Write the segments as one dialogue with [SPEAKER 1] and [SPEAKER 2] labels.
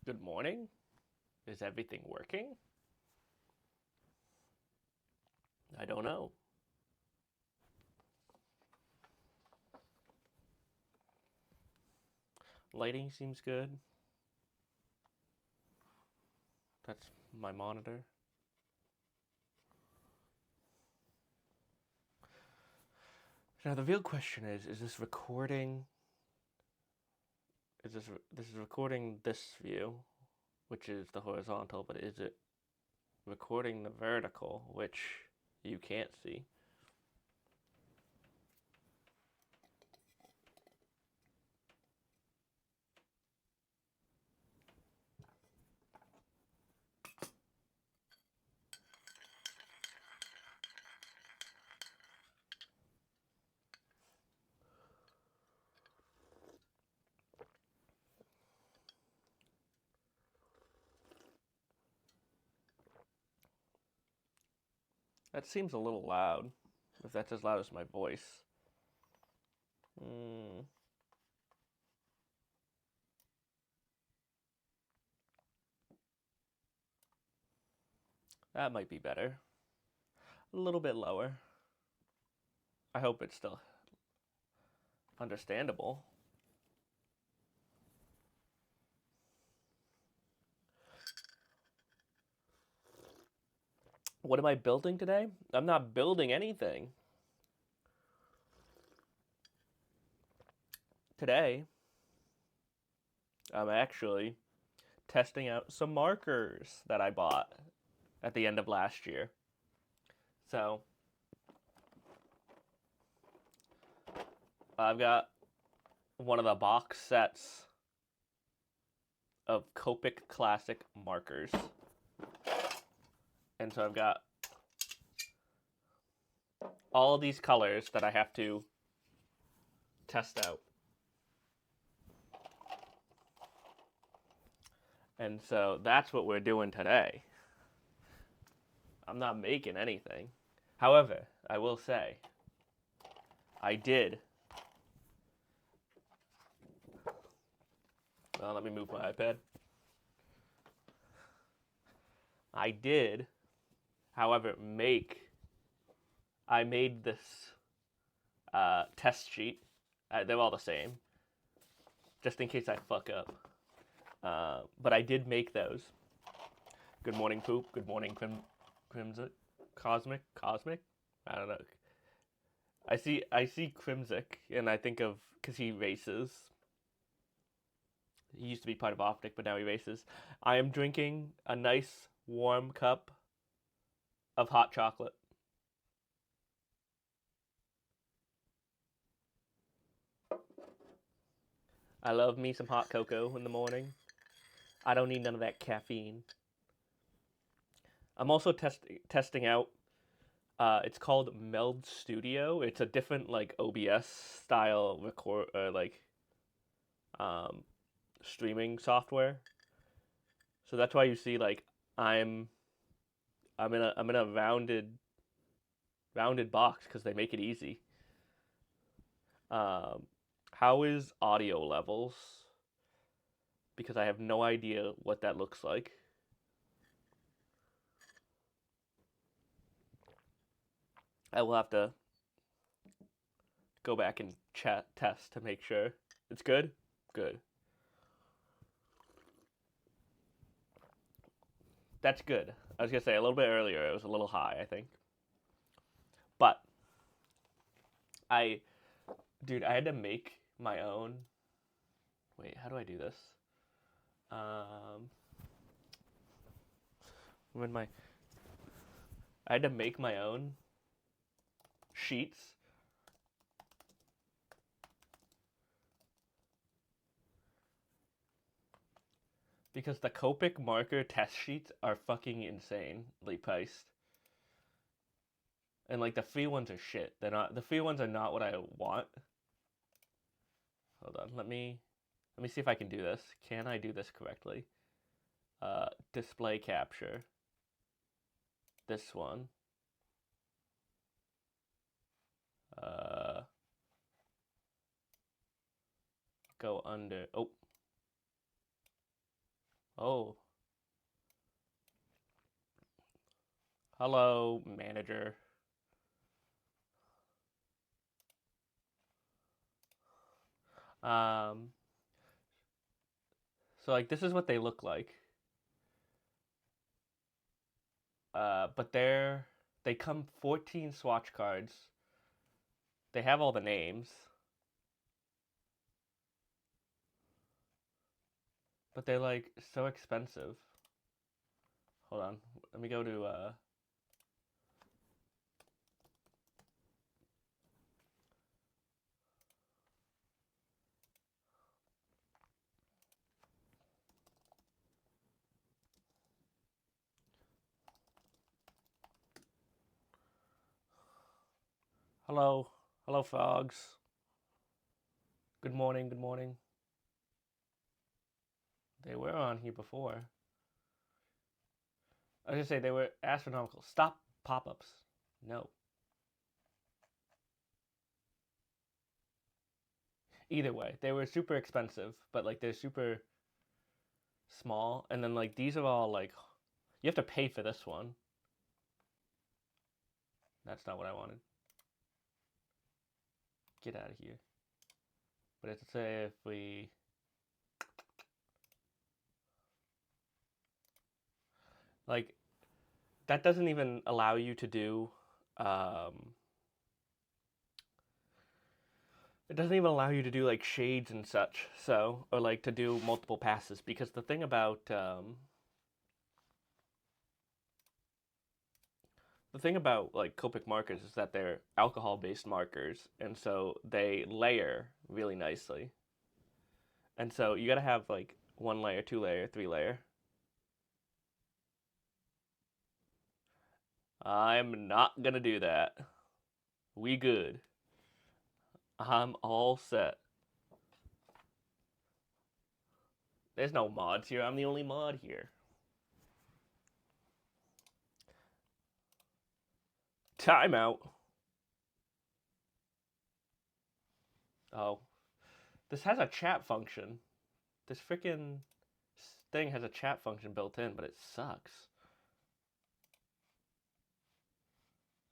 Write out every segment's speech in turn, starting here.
[SPEAKER 1] Good morning. Is everything working? I don't know. Lighting seems good. That's my monitor. Now the real question is this recording this is recording this view, which is the horizontal, but is it recording the vertical, which you can't see? That seems a little loud. If that's as loud as my voice. Mm, that might be better. A little bit lower. I hope it's still understandable. What am I building today? I'm not building anything. Today, I'm actually testing out some markers that I bought at the end of last year. So, I've got one of the box sets of Copic Classic markers. And so I've got all of these colors that I have to test out. And so that's what we're doing today. I'm not making anything. However, I will say, I did. Well, let me move my iPad. I did, however, I made this test sheet. They're all the same, just in case I fuck up. But I did make those. Good morning, poop. Good morning, Crimson, Cosmic. I don't know. I see Crimsic, and I think of because he races. He used to be part of Optic, but now he races. I am drinking a nice warm cup of hot chocolate. I love me some hot cocoa in the morning. I don't need none of that caffeine. I'm also testing out. It's called Meld Studio. It's a different like OBS style record um, streaming software. So that's why you see like I'm I'm in a rounded box because they make it easy. Um, how is audio levels? Because I have no idea what that looks like. I will have to go back and test to make sure it's good. Good. That's good. I was gonna say a little bit earlier it was a little high, I think. But I, dude, I had to make my own. Wait, how do I do this? Um, when my I had to make my own sheets because the Copic marker test sheets are fucking insanely priced. And like the free ones are shit. They're not the free ones are not what I want. Hold on, let me see if I can do this. Can I do this correctly? Display capture. This one. Uh, go under. Oh, Oh. Hello, manager. Um, so like this is what they look like. But they come 14 swatch cards. They have all the names. But they're like so expensive. Hold on. Let me go to hello. Hello, Fogs. Good morning, good morning. They were on here before. I was gonna say they were astronomical. Stop pop-ups. No. Either way, they were super expensive, but like they're super small. And then like these are all like you have to pay for this one. That's not what I wanted. Get out of here. But let's say if we like that doesn't even allow you to do it doesn't even allow you to do like shades and such, so or like to do multiple passes because the thing about like Copic markers is that they're alcohol based markers, and so they layer really nicely, and so you gotta have like 1 layer, 2 layer, 3 layer. I'm not gonna do that. We good. I'm all set. There's no mods here. I'm the only mod here. Timeout. Oh, this has a chat function. This freaking thing has a chat function built in, but it sucks.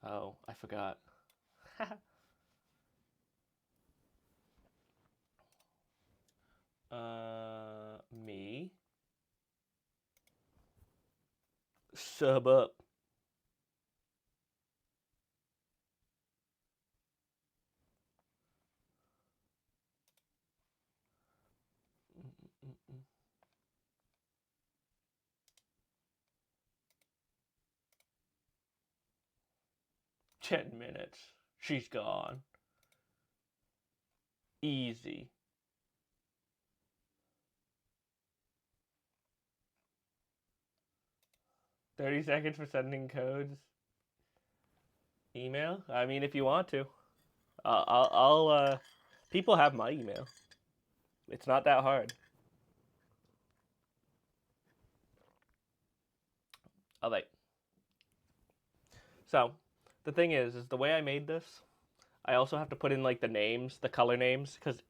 [SPEAKER 1] Oh, I forgot. Me. Sub up. Mm-mm-mm. 10 minutes. She's gone. Easy. 30 seconds for sending codes. Email? I mean, if you want to. People have my email. It's not that hard. All right. So, the thing is the way I made this, I also have to put in like the names, the color names, because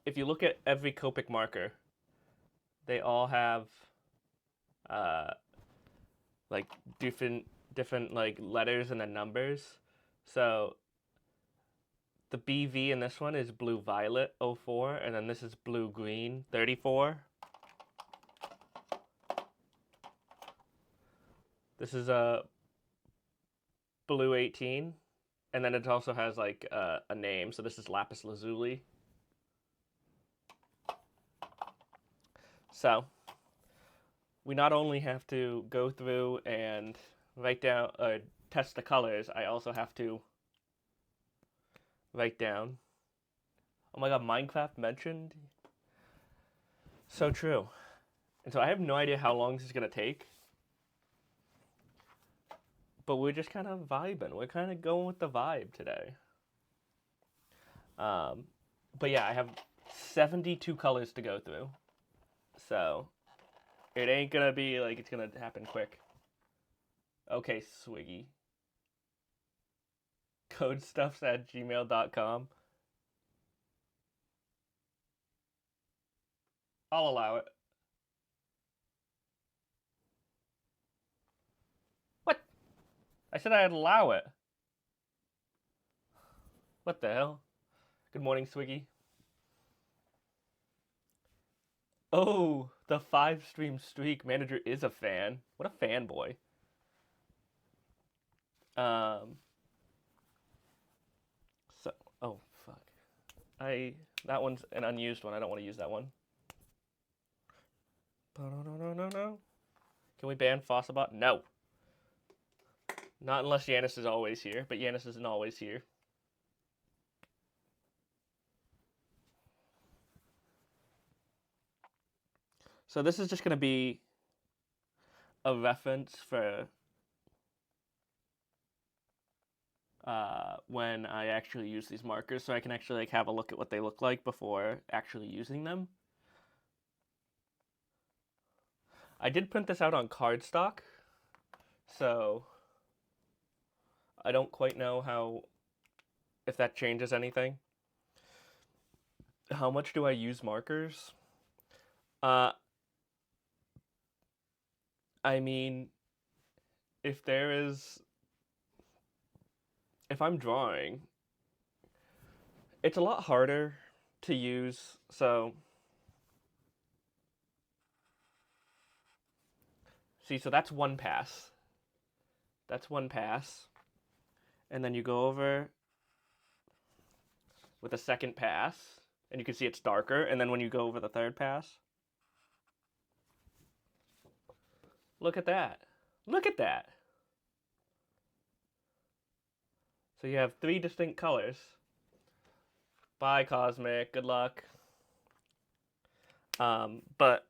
[SPEAKER 1] if you look at every Copic marker, they all have uh, like different like letters and then numbers. So the BV in this one is blue violet 04, and then this is blue green 34. This is a blue 18, and then it also has like a name. So this is lapis lazuli. So we not only have to go through and write down test the colors, I also have to write down. Oh my god, Minecraft mentioned. So true. And so I have no idea how long this is gonna take, but we're just kind of vibing. We're kind of going with the vibe today. But yeah, I have 72 colors to go through, so it ain't gonna be like it's gonna happen quick. Okay, Swiggy. Codestuffs@gmail.com. I'll allow it. said I'd allow it. What the hell? Good morning, Swiggy. Oh, the 5-stream streak. Manager is a fan. What a fanboy. So, oh, fuck. That one's an unused one. I don't want to use that one. No. Can we ban Fossabot? No. Not unless Yanis is always here, but Yanis isn't always here. So this is just going to be a reference for when I actually use these markers, so I can actually like have a look at what they look like before actually using them. I did print this out on cardstock, so I don't quite know if that changes anything. How much do I use markers? I mean, if I'm drawing, it's a lot harder to use, so see, so that's one pass. That's one pass. And then you go over with a second pass, and you can see it's darker, and then when you go over the third pass, look at that. Look at that. So you have 3 distinct colors. Bye, Cosmic. Good luck. But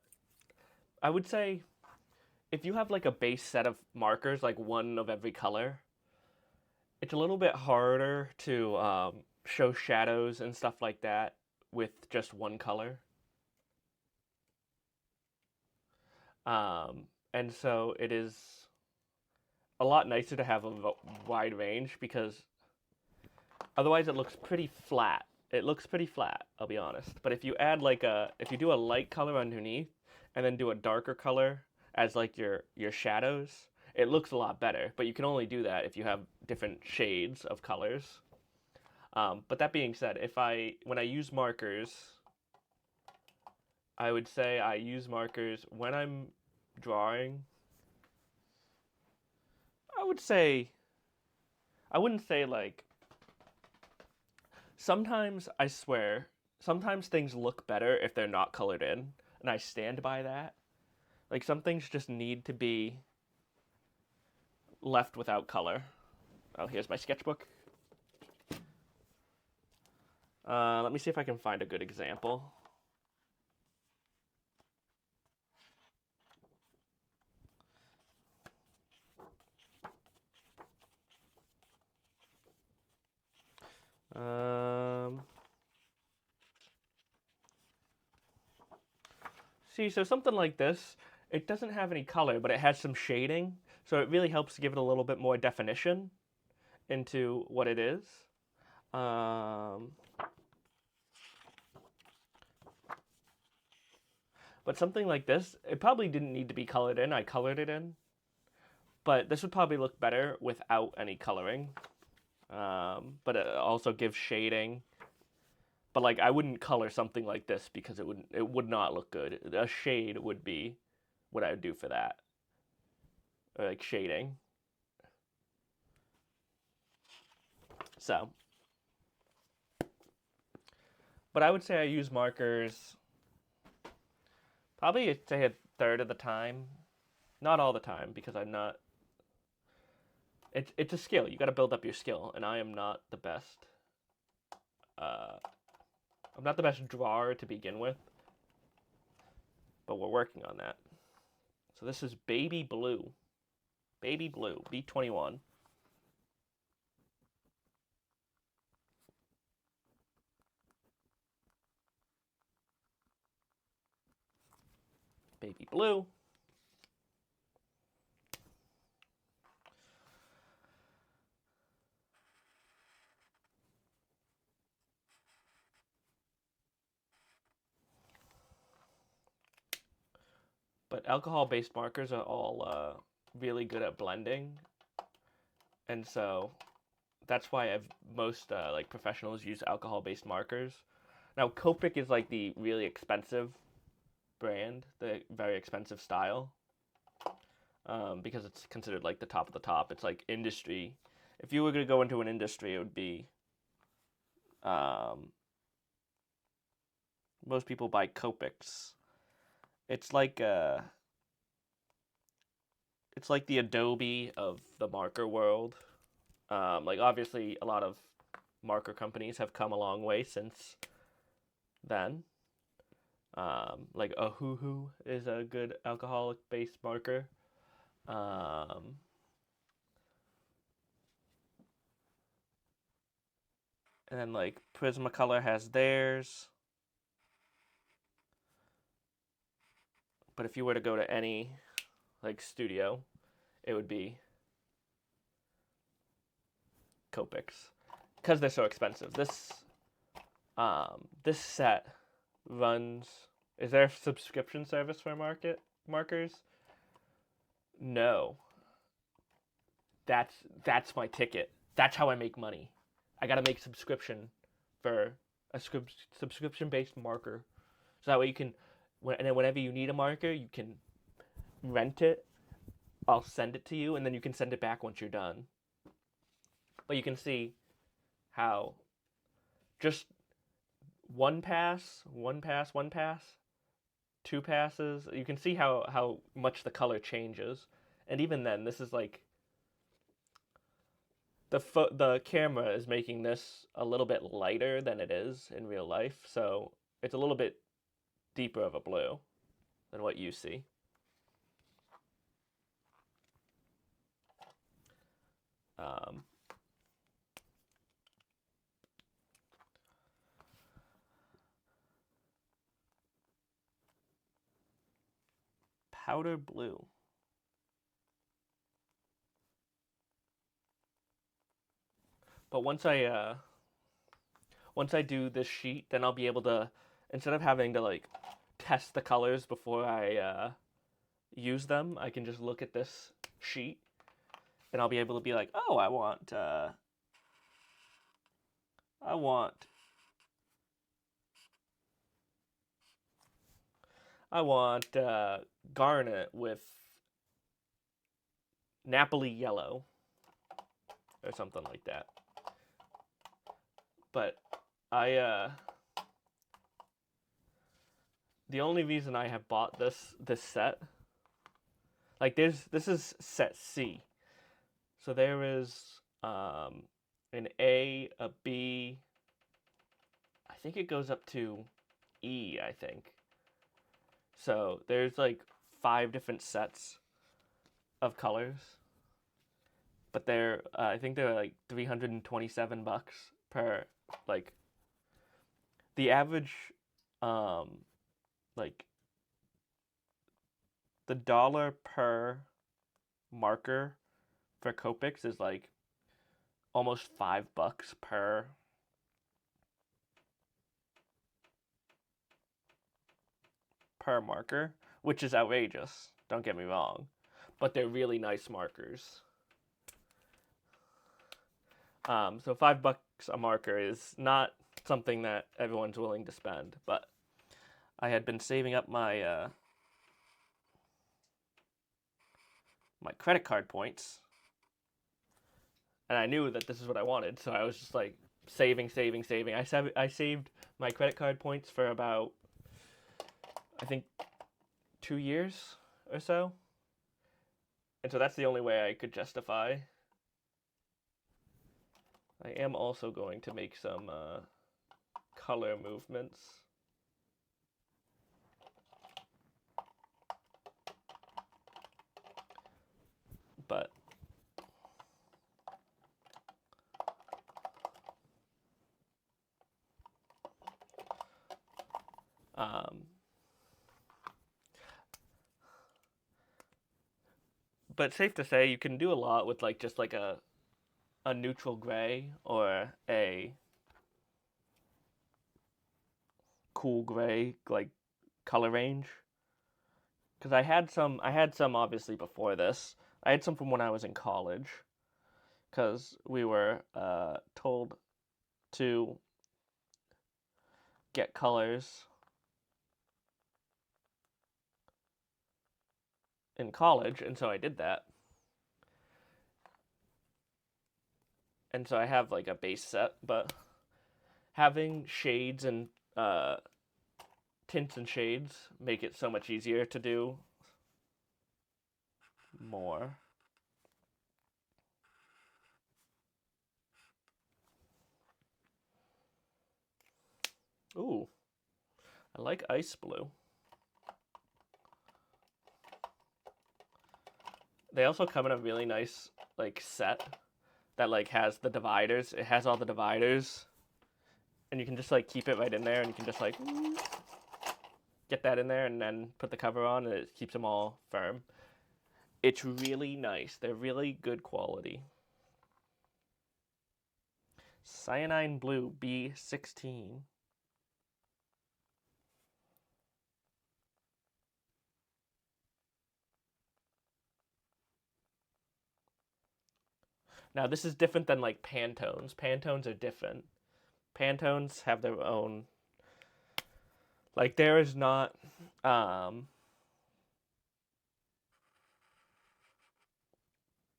[SPEAKER 1] I would say if you have like a base set of markers, like one of every color, it's a little bit harder to show shadows and stuff like that with just one color. And so it is a lot nicer to have a wide range because otherwise it looks pretty flat. It looks pretty flat, I'll be honest. But if you add like if you do a light color underneath and then do a darker color as like your shadows, it looks a lot better. But you can only do that if you have different shades of colors. But that being said, when I use markers, I would say I use markers when I'm drawing. I wouldn't say like, sometimes I swear, sometimes things look better if they're not colored in, and I stand by that. Like some things just need to be left without color. Oh, here's my sketchbook. Let me see if I can find a good example. See, so something like this, it doesn't have any color, but it has some shading, so it really helps to give it a little bit more definition into what it is. But something like this, it probably didn't need to be colored in. I colored it in. But this would probably look better without any coloring. But it also gives shading. But like I wouldn't color something like this because it would not look good. A shade would be what I would do for that. Or like shading. So. But I would say I use markers probably say a third of the time. Not all the time because I'm not. It's a skill. You got to build up your skill, and I am not the best. I'm not the best drawer to begin with, but we're working on that. So this is Baby Blue. Baby Blue, B21. Baby Blue. But alcohol-based markers are all really good at blending. And so that's why most like professionals use alcohol-based markers. Now Copic is like the really expensive brand, the very expensive style, because it's considered like the top of the top. It's like industry. If you were going to go into an industry, it would be most people buy Copics. It's like it's like the Adobe of the marker world. Like obviously, a lot of marker companies have come a long way since then. Like a Hoo is a good alcoholic-based marker. And then like Prismacolor has theirs. But if you were to go to any like studio, it would be Copics because they're so expensive. This set runs. Is there a subscription service for markers? No. That's my ticket. That's how I make money. I gotta make subscription for a subscription based marker, so that way you can, and then whenever you need a marker, you can rent it. I'll send it to you, and then you can send it back once you're done. But you can see how just one pass, two passes, you can see how much the color changes. And even then, this is like the camera is making this a little bit lighter than it is in real life, so it's a little bit deeper of a blue than what you see. Powder blue. But once I do this sheet, then I'll be able to, instead of having to like test the colors before I use them, I can just look at this sheet, and I'll be able to be like, oh, I want garnet with Napoli yellow or something like that. But the only reason I have bought this set, like this is set C. So there is an A, a B, I think it goes up to E, I think. So there's like 5 different sets of colors. But I think they're like $327 per, like, the average, like, the dollar per marker for Copics is like almost $5 per marker, which is outrageous. Don't get me wrong, but they're really nice markers. So $5 a marker is not something that everyone's willing to spend, but I had been saving up my my credit card points, and I knew that this is what I wanted, so I was just like saving. I saved my credit card points for about, I think, 2 years or so, and so that's the only way I could justify. I am also going to make some color movements. But but safe to say you can do a lot with like just like a neutral gray or a cool gray like color range. Because I had some obviously before this. I had some from when I was in college. because we were told to get colors in college, and so I did that. And so I have like a base set, but having shades and tints and shades make it so much easier to do more. Ooh, I like ice blue. They also come in a really nice like set that like has the dividers. It has all the dividers, and you can just like keep it right in there, and you can just like get that in there and then put the cover on, and it keeps them all firm. It's really nice. They're really good quality. Cyanine Blue B16. Now this is different than like Pantones. Pantones are different. Pantones have their own. Like there is not.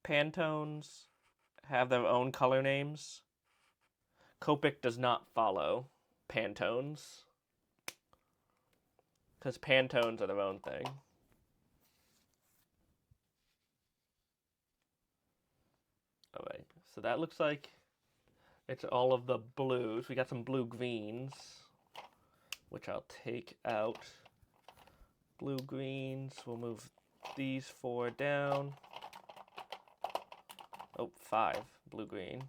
[SPEAKER 1] Pantones have their own color names. Copic does not follow Pantones. Because Pantones are their own thing. Alright, so that looks like it's all of the blues. We got some blue greens, which I'll take out. Blue greens, we'll move these 4 down. Oh, 5 blue green.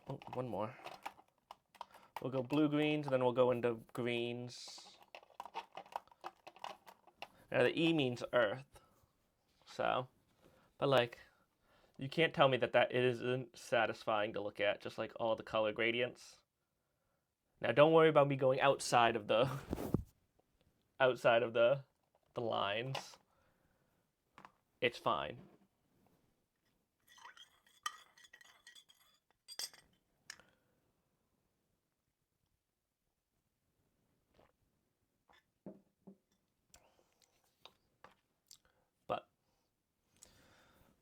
[SPEAKER 1] Oh, one more. We'll go blue greens, and then we'll go into greens. Now the E means earth, so, but like, you can't tell me that that isn't satisfying to look at, just like all the color gradients. Now don't worry about me going outside of the lines. It's fine. But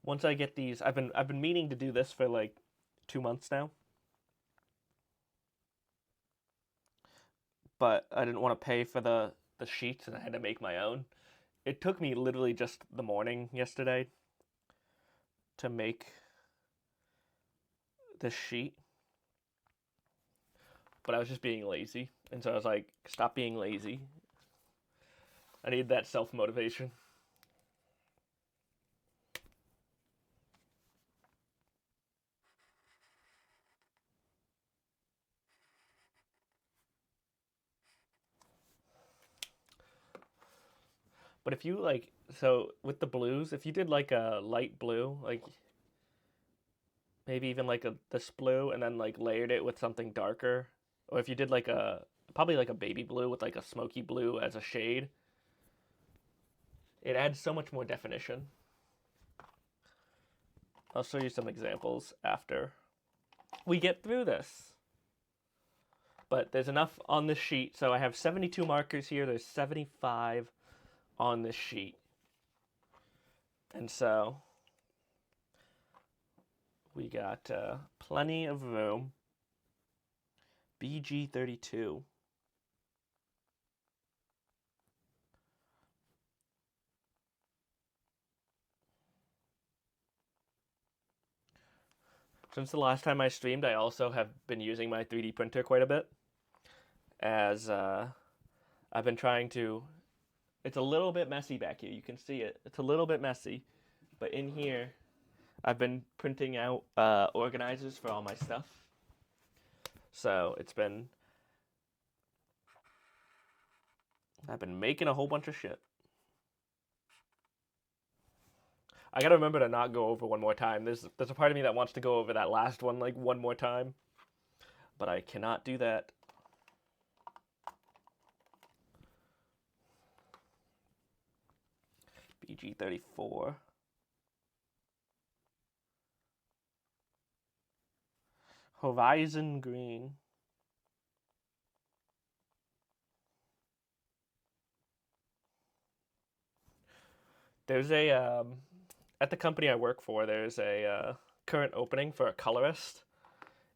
[SPEAKER 1] once I get these, I've been meaning to do this for like 2 months now. But I didn't want to pay for the sheets, and I had to make my own. It took me literally just the morning yesterday to make this sheet. But I was just being lazy, and so I was like, stop being lazy. I need that self-motivation. But if you like, so with the blues, if you did like a light blue, like maybe even like this blue, and then like layered it with something darker, or if you did like probably like a baby blue with like a smoky blue as a shade, it adds so much more definition. I'll show you some examples after we get through this. But there's enough on this sheet, so I have 72 markers here. There's 75 on this sheet. And so we got plenty of room. BG32. Since the last time I streamed, I also have been using my 3D printer quite a bit. As I've been trying to... It's a little bit messy back here. You can see it. It's a little bit messy. But in here, I've been printing out organizers for all my stuff. So I've been making a whole bunch of shit. I gotta remember to not go over one more time. There's a part of me that wants to go over that last one like one more time, but I cannot do that. BG34. Horizon Green. There's a at the company I work for, there's a current opening for a colorist,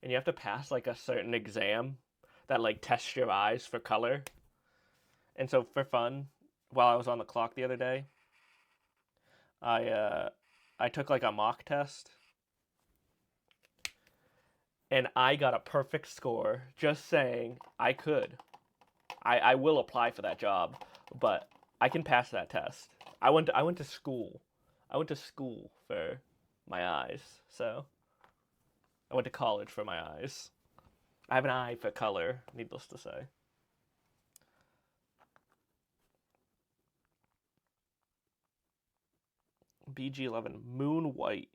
[SPEAKER 1] and you have to pass like a certain exam that like tests your eyes for color. And so for fun, while I was on the clock the other day, I took like a mock test, and I got a perfect score. Just saying, I could. I will apply for that job, but I can pass that test. I went to school. I went to school for my eyes, so I went to college for my eyes. I have an eye for color, needless to say. BG11 Moon White.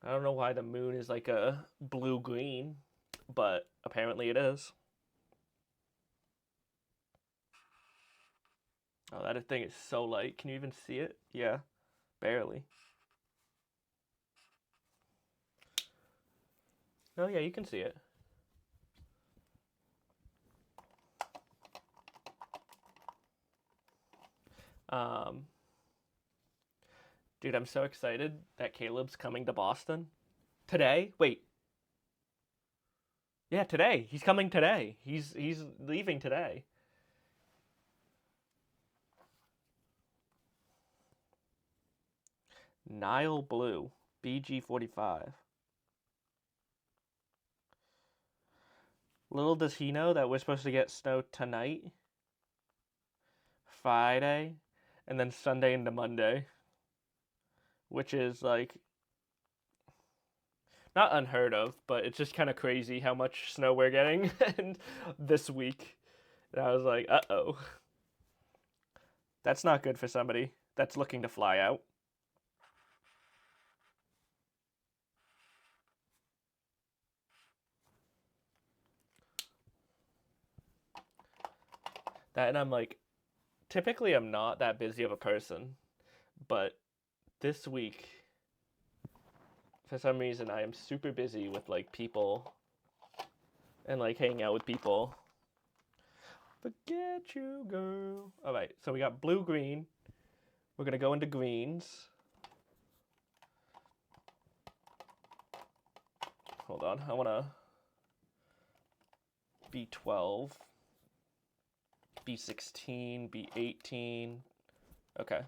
[SPEAKER 1] I don't know why the moon is like a blue-green, but apparently it is. Oh, that thing is so light. Can you even see it? Yeah, barely. Oh, yeah, you can see it. Dude, I'm so excited that Caleb's coming to Boston. Today? Wait. Yeah, today. He's coming today. He's leaving today. Nile Blue, BG45. Little does he know that we're supposed to get snow tonight, Friday, and then Sunday into Monday. Which is like not unheard of, but it's just kind of crazy how much snow we're getting and this week. And I was like, uh-oh. That's not good for somebody that's looking to fly out. That, and I'm like, typically I'm not that busy of a person, but this week, for some reason, I am super busy with like people and like hanging out with people. Forget you, girl. All right, so we got blue, green. We're gonna go into greens. Hold on, I wanna B12, B16, B18. Okay.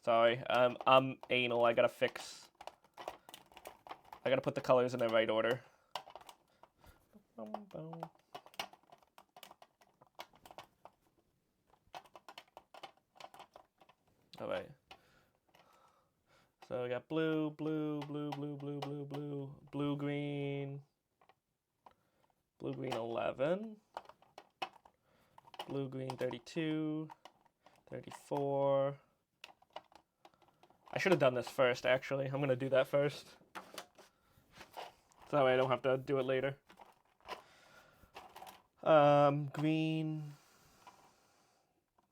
[SPEAKER 1] Sorry, I'm anal. I gotta put the colors in the right order. All right. So we got blue, blue, blue, blue, blue, blue, blue, blue, green, blue, green 11, blue, green 32, 34. I should have done this first, actually. I'm going to do that first. So that way I don't have to do it later. Green,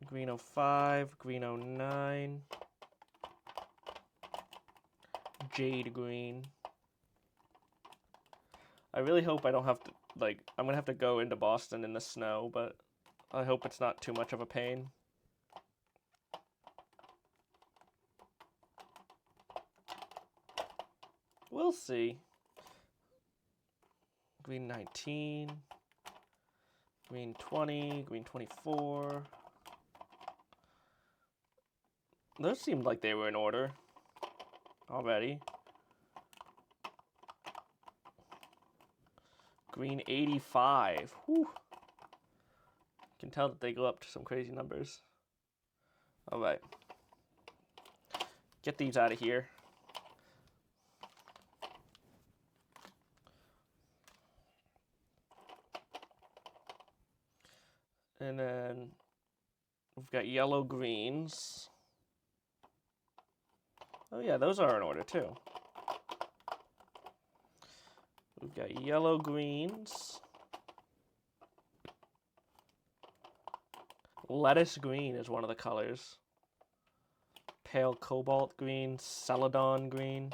[SPEAKER 1] green 05, green 09, jade green. I really hope I don't have to, like, I'm going to have to go into Boston in the snow, but I hope it's not too much of a pain. We'll see. Green 19, green 20, green 24. Those seemed like they were in order already. Green 85. Whew. You can tell that they go up to some crazy numbers. All right. Get these out of here. And then we've got yellow greens. Oh yeah, those are in order too. We've got yellow greens. Lettuce green is one of the colors. Pale cobalt green, celadon green,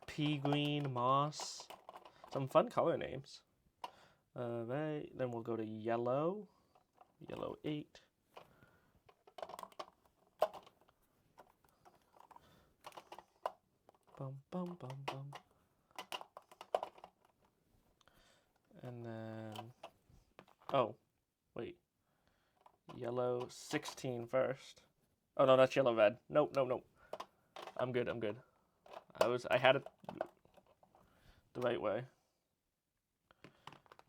[SPEAKER 1] pea green, moss. Some fun color names. Right, then we'll go to yellow. Yellow 8. Bum, bum, bum, bum. And then, oh, wait. Yellow 16 first. Oh no, that's yellow red. Nope, nope, nope. I'm good, I'm good. I had it the right way.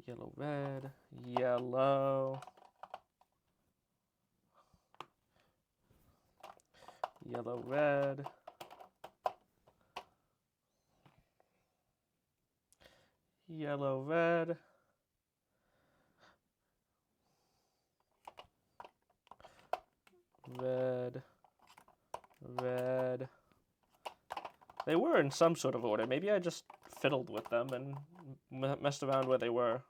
[SPEAKER 1] Yellow red, yellow. Yellow red. Yellow red. Red. Red. They were in some sort of order. Maybe I just fiddled with them and messed around where they were.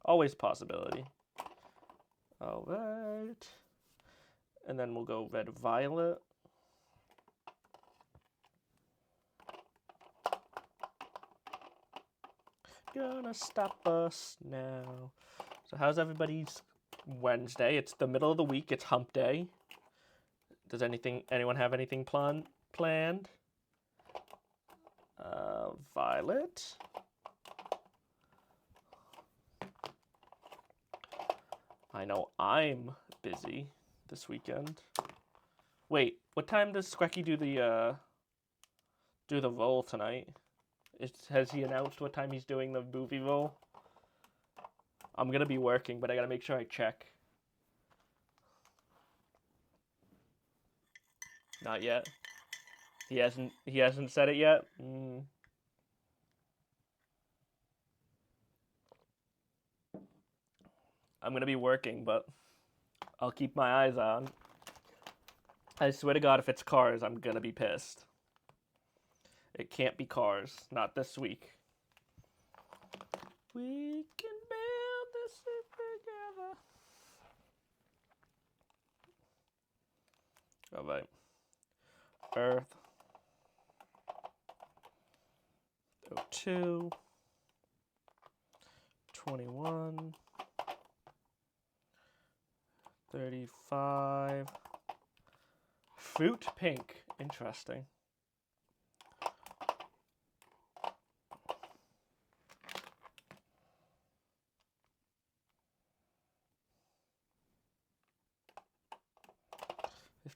[SPEAKER 1] Always possibility. All right. And then we'll go red violet. Gonna stop us now. So how's everybody's Wednesday? It's the middle of the week. It's hump day. Does anyone have anything planned? Violet. I know I'm busy this weekend. Wait, what time does Squecky do the roll tonight? Has he announced what time he's doing the movie roll? I'm gonna be working, but I gotta make sure I check. Not yet. He hasn't said it yet. I'm gonna be working, but I'll keep my eyes on. I swear to God, if it's Cars, I'm gonna be pissed. It can't be Cars. Not this week. We can build this together. All right. Earth. 02. 21. 35. Fruit pink. Interesting.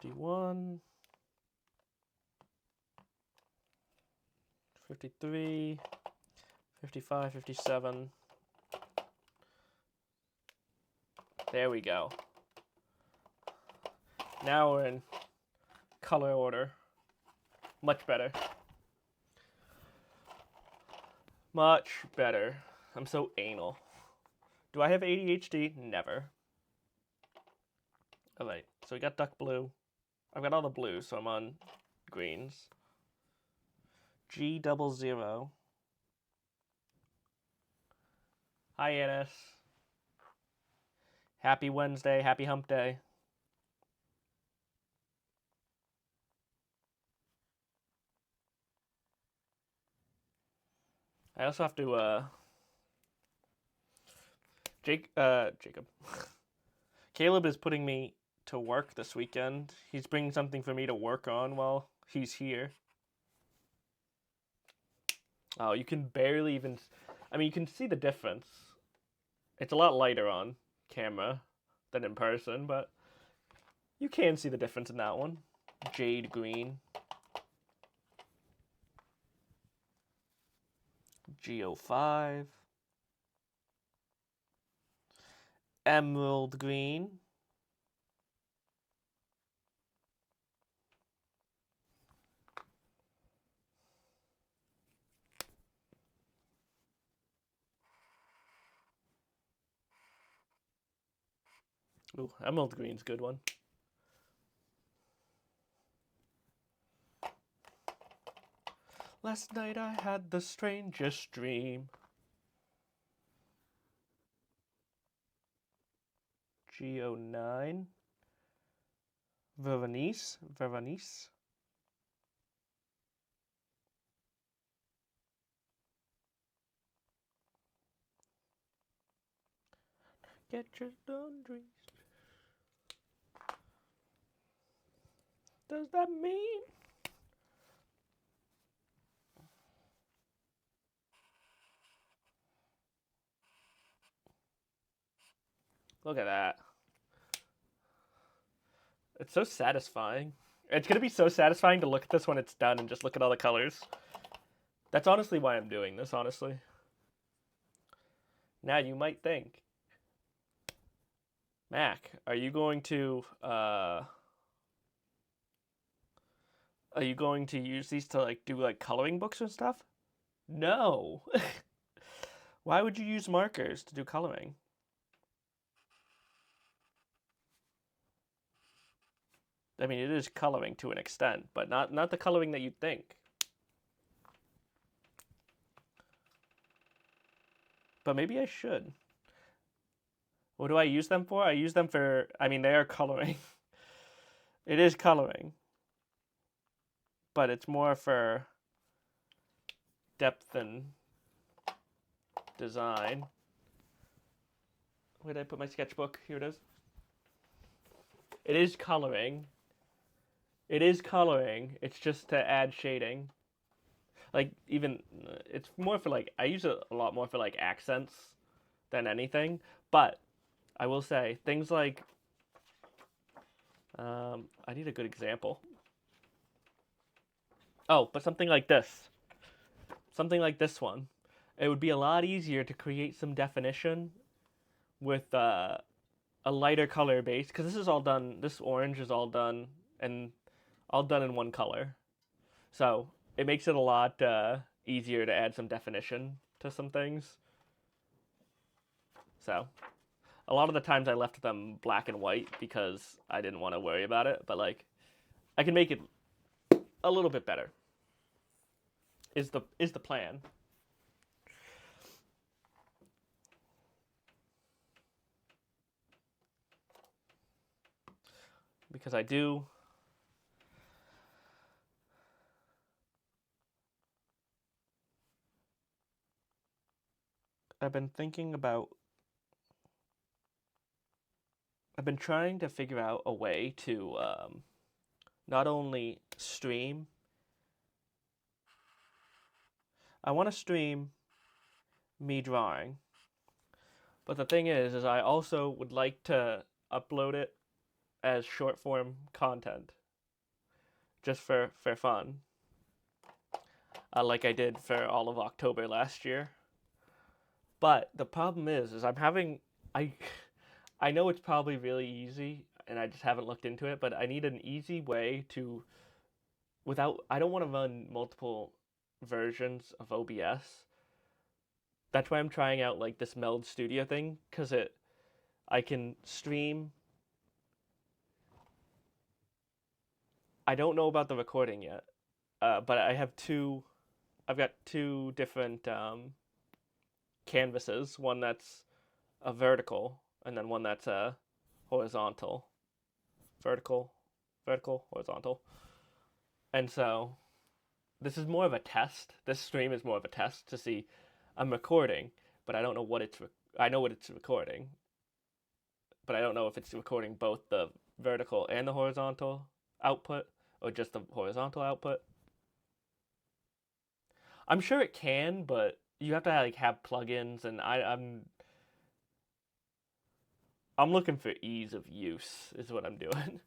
[SPEAKER 1] $51. 53. 55. 57. There we go. Now we're in color order. Much better. Much better. I'm so anal. Do I have ADHD? Never. Alright, so we got duck blue. I've got all the blues, so I'm on greens. G00. Hi, Annis. Happy Wednesday. Happy hump day. I also have to, Jacob. Caleb is putting me to work this weekend. He's bringing something for me to work on while he's here. Oh, you can barely even... I mean, you can see the difference. It's a lot lighter on camera than in person, but you can see the difference in that one. Jade green. G05. Emerald green. Ooh, emerald green's a good one. Last night I had the strangest dream. G09. Veronice. Get your laundry. Does that mean? Look at that. It's so satisfying. It's going to be so satisfying to look at this when it's done and just look at all the colors. That's honestly why I'm doing this, honestly. Now you might think, Mac, are you going to use these to like do like coloring books and stuff? No. Why would you use markers to do coloring? I mean, it is coloring to an extent, but not the coloring that you'd think. But maybe I should. What do I use them for? I use them for, I mean, they are coloring. It is coloring. But it's more for depth and design. Where did I put my sketchbook? Here it is. It is coloring. It is coloring. It's just to add shading. Like, even, it's more for like, I use it a lot more for like accents than anything. But I will say, things like, I need a good example. Oh, but something like this. Something like this one. It would be a lot easier to create some definition with a lighter color base, because this is all done, this orange is all done, and all done in one color. So it makes it a lot easier to add some definition to some things. So a lot of the times I left them black and white because I didn't want to worry about it, but like I can make it a little bit better. Is the plan. Because I've been thinking about, I've been trying to figure out a way to not only stream, I want to stream me drawing, but the thing is I also would like to upload it as short form content, just for fun, like I did for all of October last year. But the problem is I'm having, I know it's probably really easy, and I just haven't looked into it, but I need an easy way to, I don't want to run multiple versions of OBS. That's why I'm trying out like this Meld Studio thing, because I can stream. I don't know about the recording yet, but I've got two different canvases. One that's a vertical, and then one that's a horizontal. Vertical, horizontal. And so this is more of a test. This stream is more of a test to see. I'm recording, but I don't know what I know what it's recording, but I don't know if it's recording both the vertical and the horizontal output, or just the horizontal output. I'm sure it can, but you have to like have plugins, and I'm looking for ease of use is what I'm doing.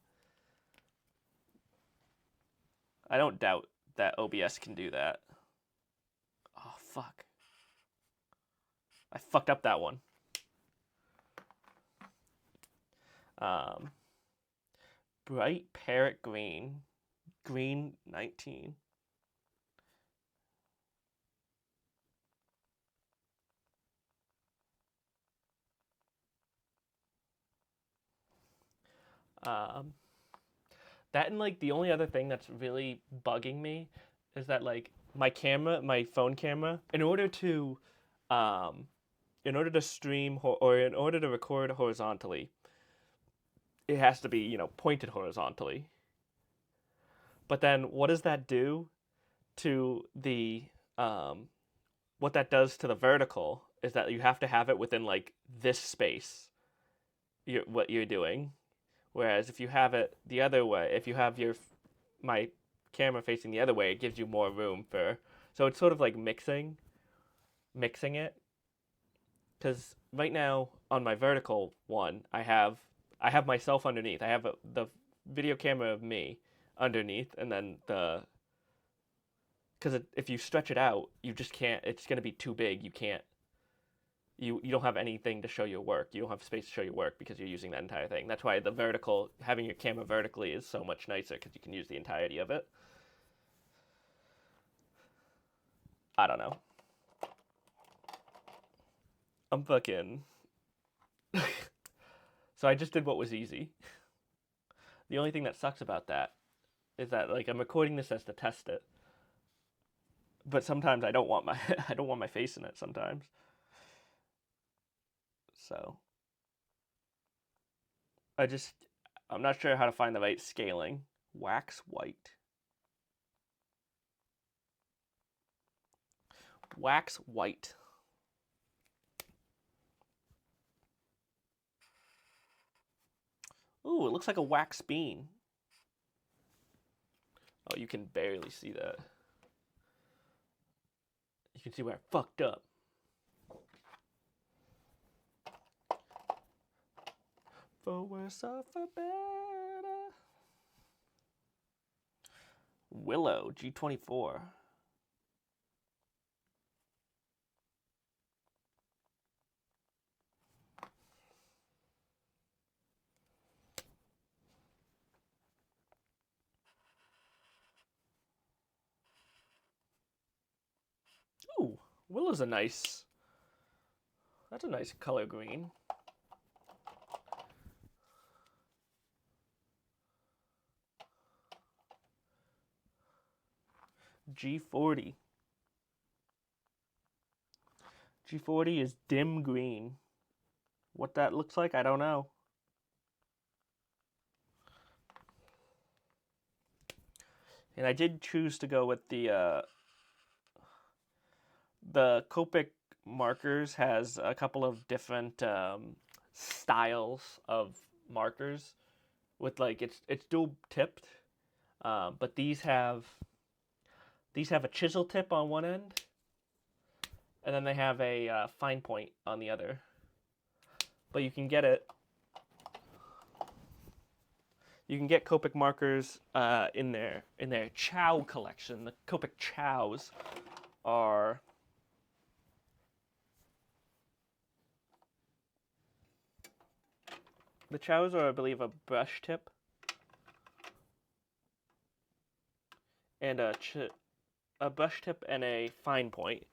[SPEAKER 1] I don't doubt that OBS can do that. Oh fuck. I fucked up that one. Bright parrot green. Green 19. Um, that and like the only other thing that's really bugging me is that like my phone camera, um, in order to stream or in order to record horizontally, it has to be pointed horizontally. But then what does that do to the what that does to the vertical is that you have to have it within like this space. What you're doing, whereas if you have it the other way, if you have my camera facing the other way, it gives you more room for. So it's sort of like mixing it. Because right now on my vertical one, I have myself underneath. I have the video camera of me underneath, and then because if you stretch it out, you just can't. It's gonna be too big. You can't. You don't have anything to show your work. You don't have space to show your work because you're using that entire thing. That's why having your camera vertically is so much nicer because you can use the entirety of it. I don't know. I'm fucking. So I just did what was easy. The only thing that sucks about that is that like I'm recording this as to test it, but sometimes I don't want my I don't want my face in it sometimes. So I'm not sure how to find the right scaling. Wax white. Wax white. Ooh, it looks like a wax bean. Oh, you can barely see that. You can see where I fucked up. For worse or for better. Willow, G24. Ooh, Willow's that's a nice color green. G40. G40 is dim green. What that looks like, I don't know. And I did choose to go with the Copic markers has a couple of different styles of markers with like it's dual tipped, but these have a chisel tip on one end, and then they have a fine point on the other. But you can get Copic markers in their Chow collection. The Copic Chows are I believe, a brush tip and a brush tip and a fine point.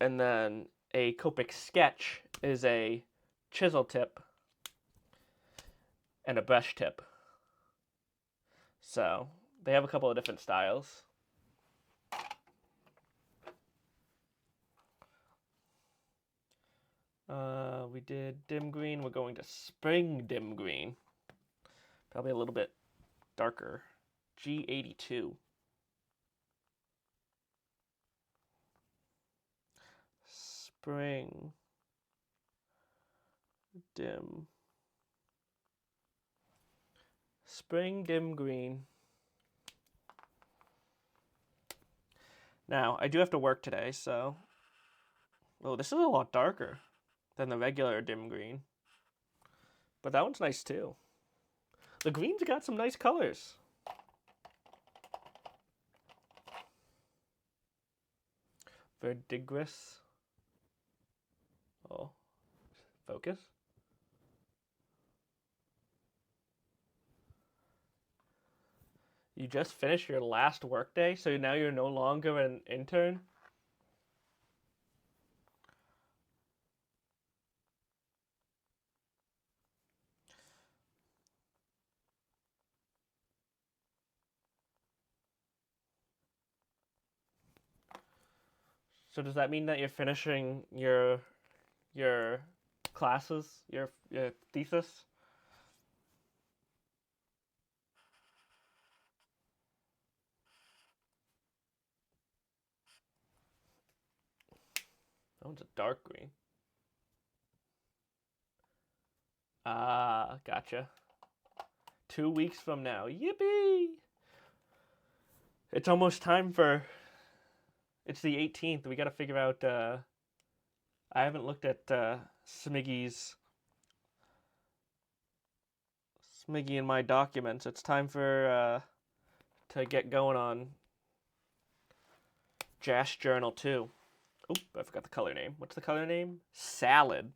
[SPEAKER 1] And then a Copic sketch is a chisel tip and a brush tip. So they have a couple of different styles. We did dim green. We're going to spring dim green. Probably a little bit darker. G82. Spring dim. Spring dim green. Now, I do have to work today, so... Oh, this is a lot darker than the regular dim green. But that one's nice, too. The green's got some nice colors. Verdigris. Oh. Focus. You just finished your last workday, so now you're no longer an intern? So does that mean that you're finishing your classes, your thesis? That one's a dark green. Ah, gotcha. 2 weeks from now. Yippee! It's almost time for... It's the 18th. We gotta figure out... I haven't looked at Smiggy and my documents. It's time for... to get going on Jash Journal 2. Oop, I forgot the color name. What's the color name? Salad.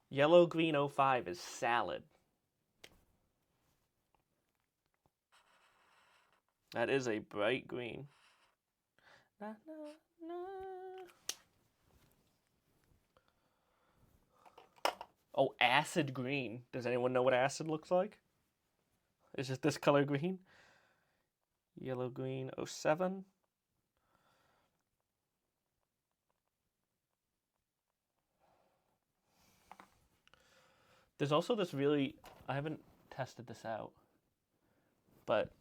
[SPEAKER 1] Yellow Green 05 is salad. That is a bright green. Na, na, na. Oh, acid green. Does anyone know what acid looks like? Is it this color green? Yellow Green 07. There's also this really... I haven't tested this out. But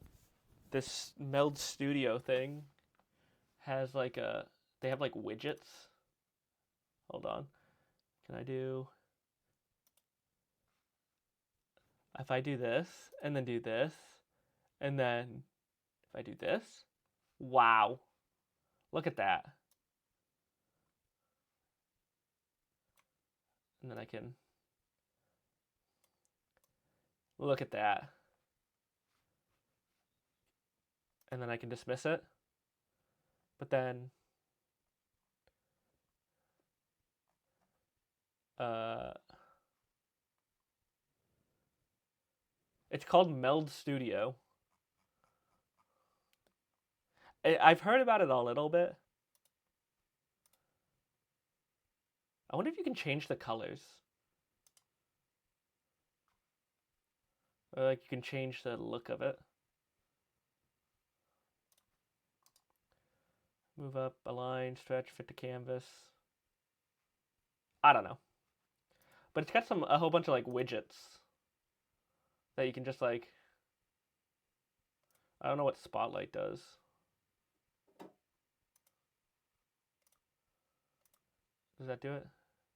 [SPEAKER 1] this Meld Studio thing has like a... They have like widgets. Hold on. Can I do... If I do this, and then do this, and then if I do this, wow. Look at that. And then I can... Look at that. And then I can dismiss it. But then... It's called Meld Studio. I've heard about it a little bit. I wonder if you can change the colors. Or like you can change the look of it. Move up, align, stretch, fit to canvas. I don't know. But it's got a whole bunch of like widgets that you can just like... I don't know what Spotlight does. Does that do it?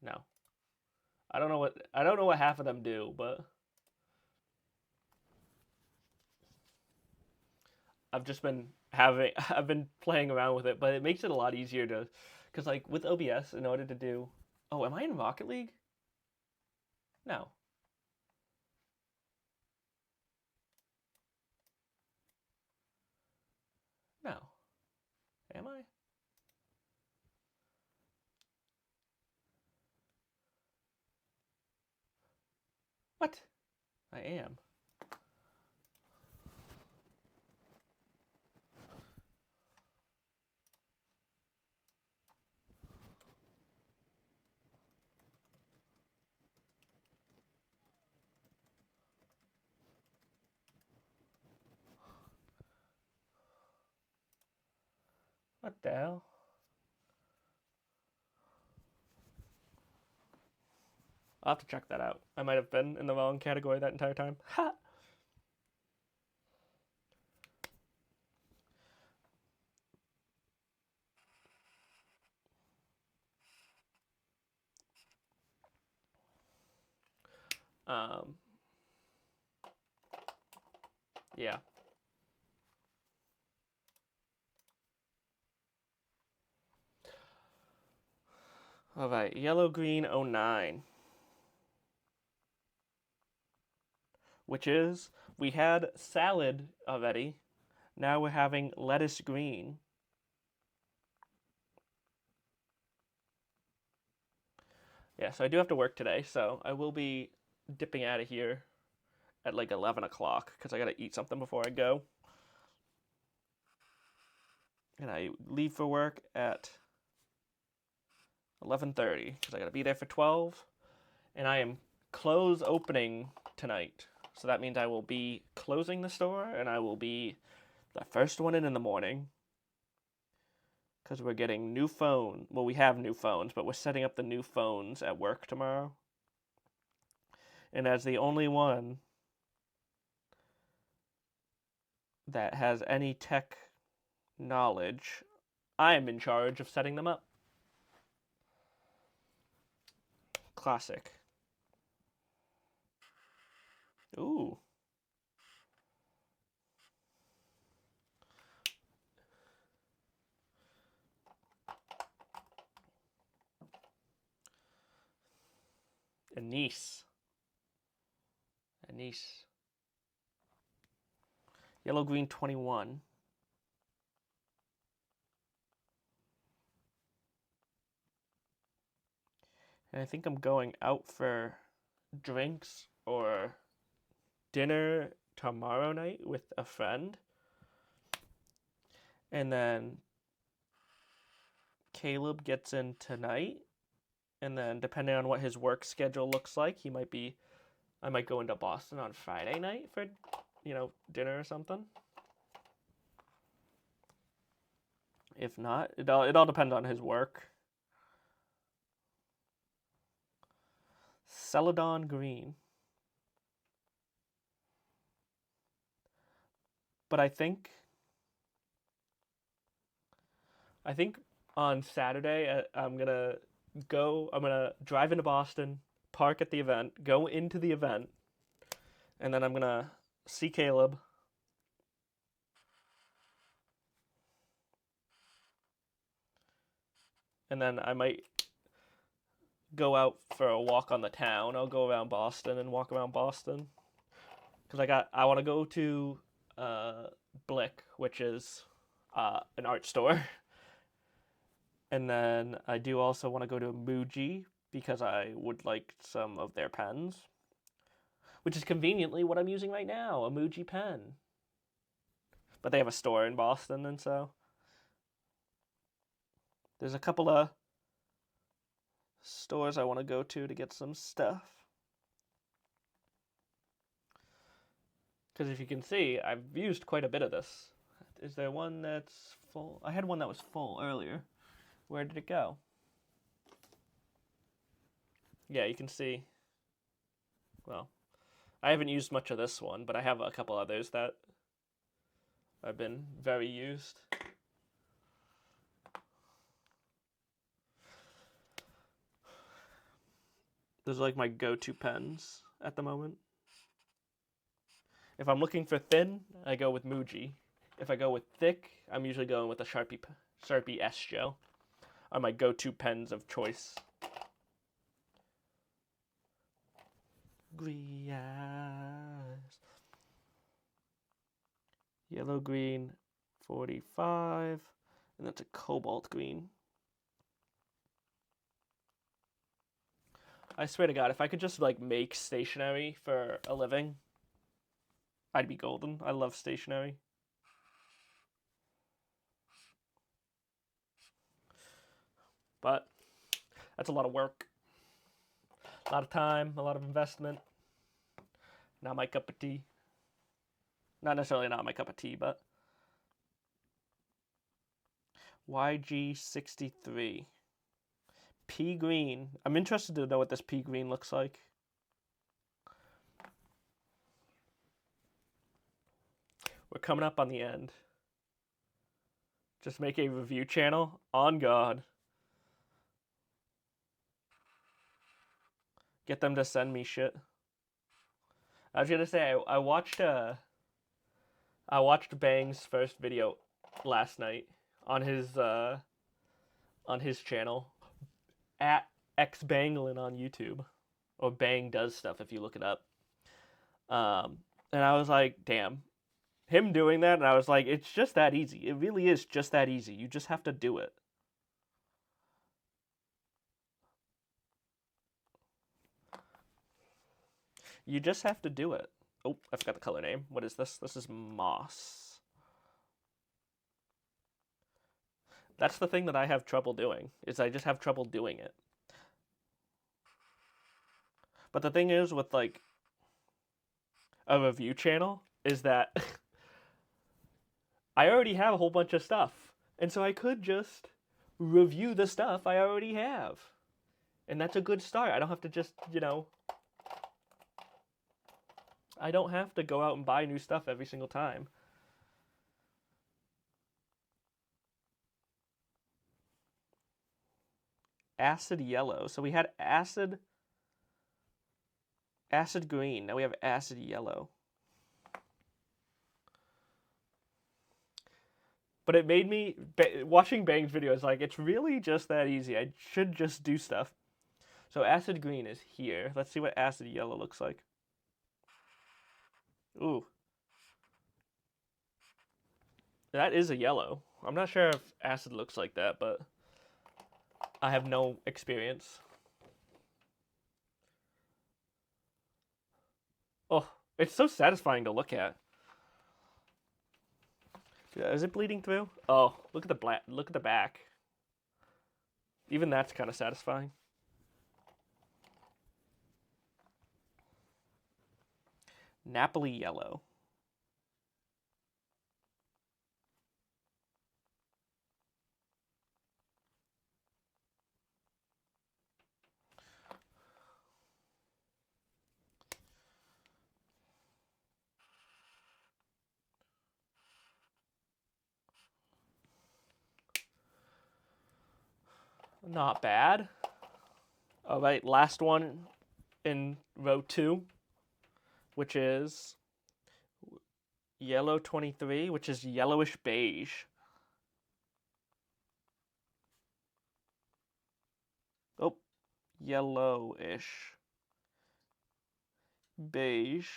[SPEAKER 1] No. I don't know what half of them do, but I've been playing around with it, but it makes it a lot easier to, because like with OBS, in order to do... Oh, am I in Rocket League? No. No. Am I? What? I am. What the hell? I'll have to check that out. I might have been in the wrong category that entire time. Ha! Yeah. All right, Yellow Green 09. Which is, we had salad already. Now we're having lettuce green. Yeah, so I do have to work today, so I will be dipping out of here at like 11 o'clock because I gotta eat something before I go. And I leave for work at 11:30 because I gotta be there for 12. And I am close opening tonight. So that means I will be closing the store and I will be The first one in the morning. Because we're getting new phone. Well, we have new phones, but we're setting up the new phones at work tomorrow. And as the only one that has any tech knowledge, I am in charge of setting them up. Classic. Ooh. Anise. Yellow green 21. And I think I'm going out for drinks or dinner tomorrow night with a friend. And then Caleb gets in tonight. And then depending on what his work schedule looks like, I might go into Boston on Friday night for, dinner or something. If not, it all depends on his work. Celadon green. But I think on Saturday I'm gonna drive into Boston, park at the event, go into the event, and then I'm gonna see Caleb. And then I might go out for a walk on the town. I'll go around Boston and walk around Boston. Because I want to go to Blick, which is an art store. And then I do also want to go to Muji because I would like some of their pens. Which is conveniently what I'm using right now, a Muji pen. But they have a store in Boston, and so there's a couple of stores I want to go to get some stuff. Because if you can see, I've used quite a bit of this. Is there one that's full? I had one that was full earlier. Where did it go? Yeah, you can see. Well, I haven't used much of this one, but I have a couple others that have been very used. Those are like my go-to pens at the moment. If I'm looking for thin, I go with Muji. If I go with thick, I'm usually going with a Sharpie S Gel. Are my go-to pens of choice. Green eyes. Yellow green 45. And that's a cobalt green. I swear to God, if I could just make stationery for a living, I'd be golden. I love stationery. But that's a lot of work. A lot of time, a lot of investment. Not my cup of tea. Not necessarily not my cup of tea, but YG63. Pea green. I'm interested to know what this pea green looks like. We're coming up on the end. Just make a review channel. On God. Get them to send me shit. I was gonna say I watched Bang's first video last night on his channel at xbanglin on YouTube, or Bang Does Stuff if you look it up. And I was like, damn, him doing that, and I was like, it's just that easy. It really is just that easy. You just have to do it. You just have to do it. Oh, I forgot the color name. What is this? This is moss. That's the thing that I have trouble doing, is I just have trouble doing it. But the thing is with a review channel is that I already have a whole bunch of stuff. And so I could just review the stuff I already have. And that's a good start. I don't have to just, I don't have to go out and buy new stuff every single time. Acid yellow. So we had acid green. Now we have acid yellow. But it made me, watching Bang's videos, like, it's really just that easy. I should just do stuff. So acid green is here. Let's see what acid yellow looks like. Ooh. That is a yellow. I'm not sure if acid looks like that, but I have no experience. Oh, it's so satisfying to look at. Is it bleeding through? Oh, look at the back. Even that's kind of satisfying. Napoli yellow. Not bad. All right, last one in row 2, which is yellow 23, which is yellowish beige. Oh, yellowish beige.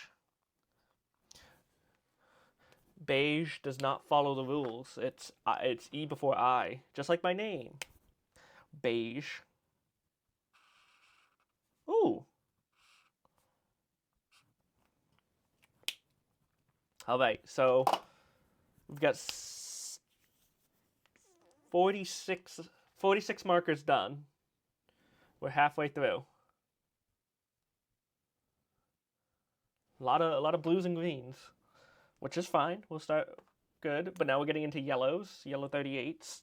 [SPEAKER 1] Beige does not follow the rules. It's E before I, just like my name. Beige. Ooh. All right, so we've got 46 markers done. We're halfway through. A lot of blues and greens, which is fine. We'll start good, but now we're getting into yellows. Yellow 38s.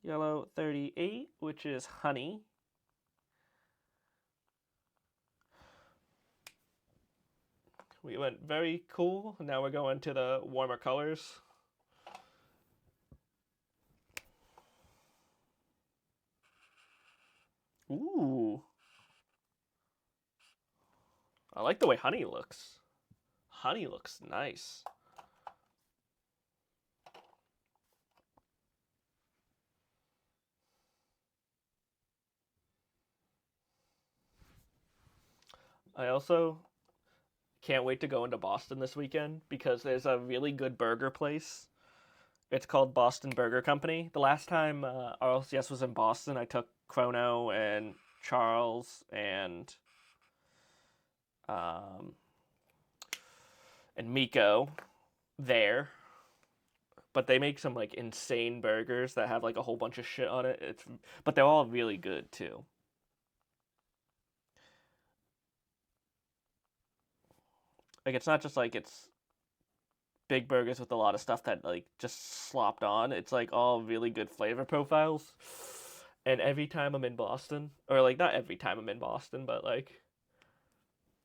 [SPEAKER 1] Yellow 38, which is honey. We went very cool. Now we're going to the warmer colors. Ooh. I like the way honey looks. Honey looks nice. I also can't wait to go into Boston this weekend because there's a really good burger place. It's called Boston Burger Company. The last time RLCS was in Boston, I took Chrono and Charles and Miko there. But they make some like insane burgers that have like a whole bunch of shit on it. But they're all really good too. Like it's not just like it's big burgers with a lot of stuff that like just slopped on. It's like all really good flavor profiles. And every time I'm in Boston, or like not every time I'm in Boston, but like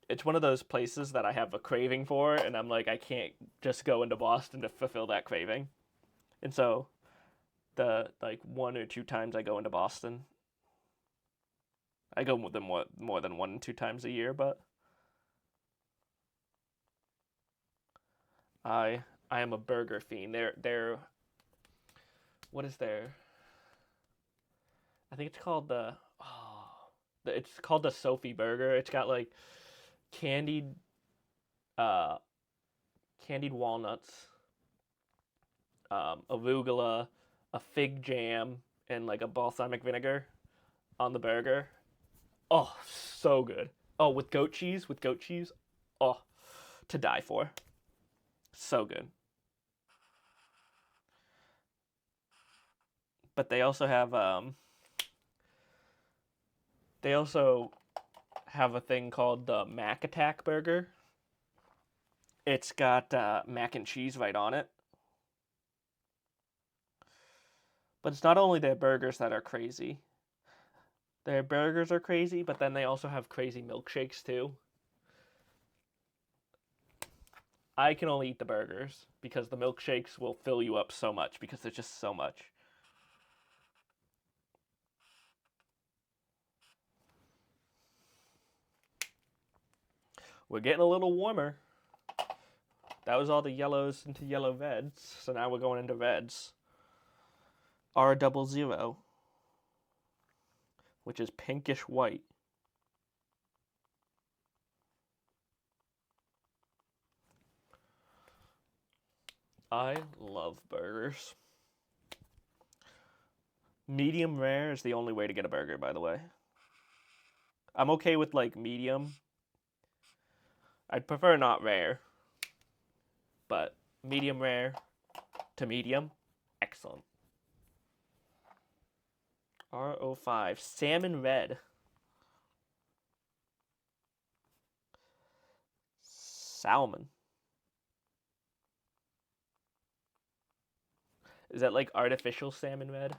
[SPEAKER 1] it's one of those places that I have a craving for, and I'm like I can't just go into Boston to fulfill that craving. And so the like 1 or 2 times I go into Boston, I go more than 1 and 2 times a year, but I am a burger fiend. They're what is their? I think it's called it's called the Sophie Burger. It's got like candied walnuts, arugula, a fig jam, and like a balsamic vinegar on the burger. Oh, so good. Oh, with goat cheese. Oh, to die for. So good. But they also have a thing called the Mac Attack Burger. It's got mac and cheese right on it, But it's not only their burgers that are crazy. Their burgers are crazy, but then they also have crazy milkshakes too. I can only eat the burgers because the milkshakes will fill you up so much because there's just so much. We're getting a little warmer. That was all the yellows into yellow reds, so now we're going into reds. R00, which is pinkish white. I love burgers. Medium rare is the only way to get a burger, by the way. I'm okay with like medium. I'd prefer not rare. But medium rare to medium, excellent. R05, salmon red. Salmon. Is that like artificial salmon red?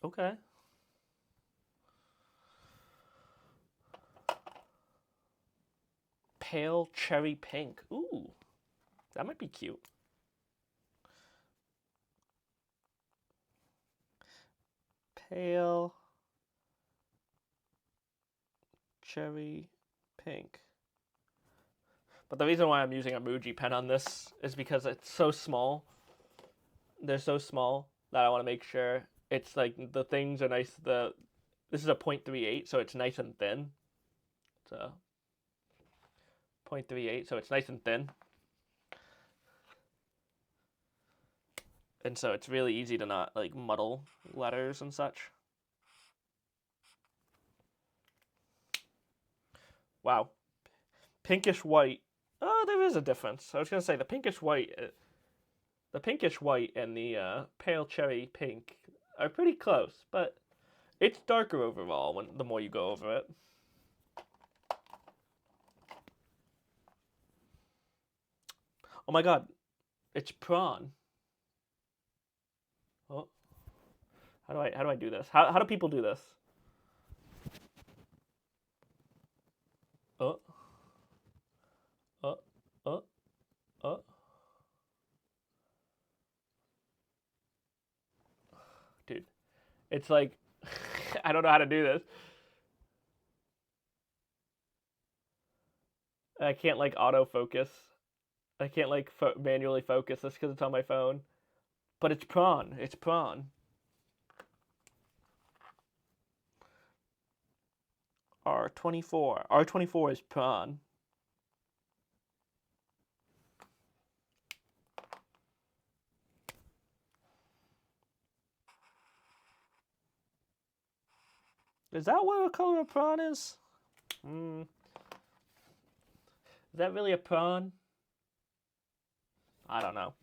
[SPEAKER 1] Okay. Pale cherry pink. Ooh, that might be cute. Pale cherry pink. But the reason why I'm using a Muji pen on this is because it's so small. They're so small that I want to make sure it's like the things are nice. This is a 0.38, so it's nice and thin. So 0.38, so it's nice and thin. And so it's really easy to not like muddle letters and such. Wow. Pinkish white. Oh, there is a difference. I was going to say the pinkish white and the pale cherry pink are pretty close, but it's darker overall the more you go over it. Oh my god, it's prawn. Oh, how do I do this? How do people do this? Oh, oh, oh, oh. Dude, it's like I don't know how to do this. I can't like autofocus. I can't like manually focus this because it's on my phone. But it's prawn. It's prawn. R24. R24 is prawn. Is that what a color of prawn is? Is that really a prawn? I don't know.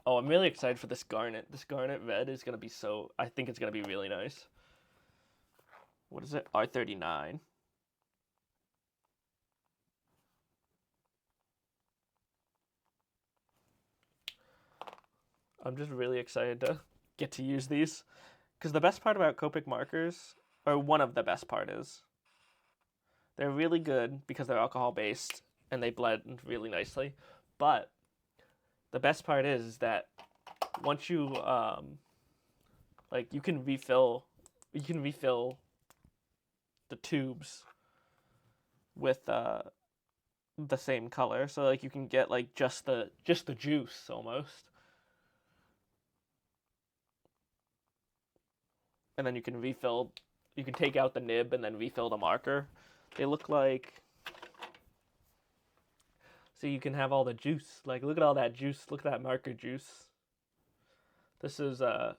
[SPEAKER 1] Oh, I'm really excited for this garnet. This garnet red is going to be so... I think it's going to be really nice. What is it? R39. I'm just really excited to get to use these. Because the best part about Copic markers, or one of the best part is, they're really good because they're alcohol-based and they blend really nicely. But the best part is that once you, like, you can refill the tubes with the same color. So, like, you can get, like, just the juice, almost. And then you can take out the nib and then refill the marker. They look like, so you can have all the juice. Like, look at all that juice. Look at that marker juice. This is a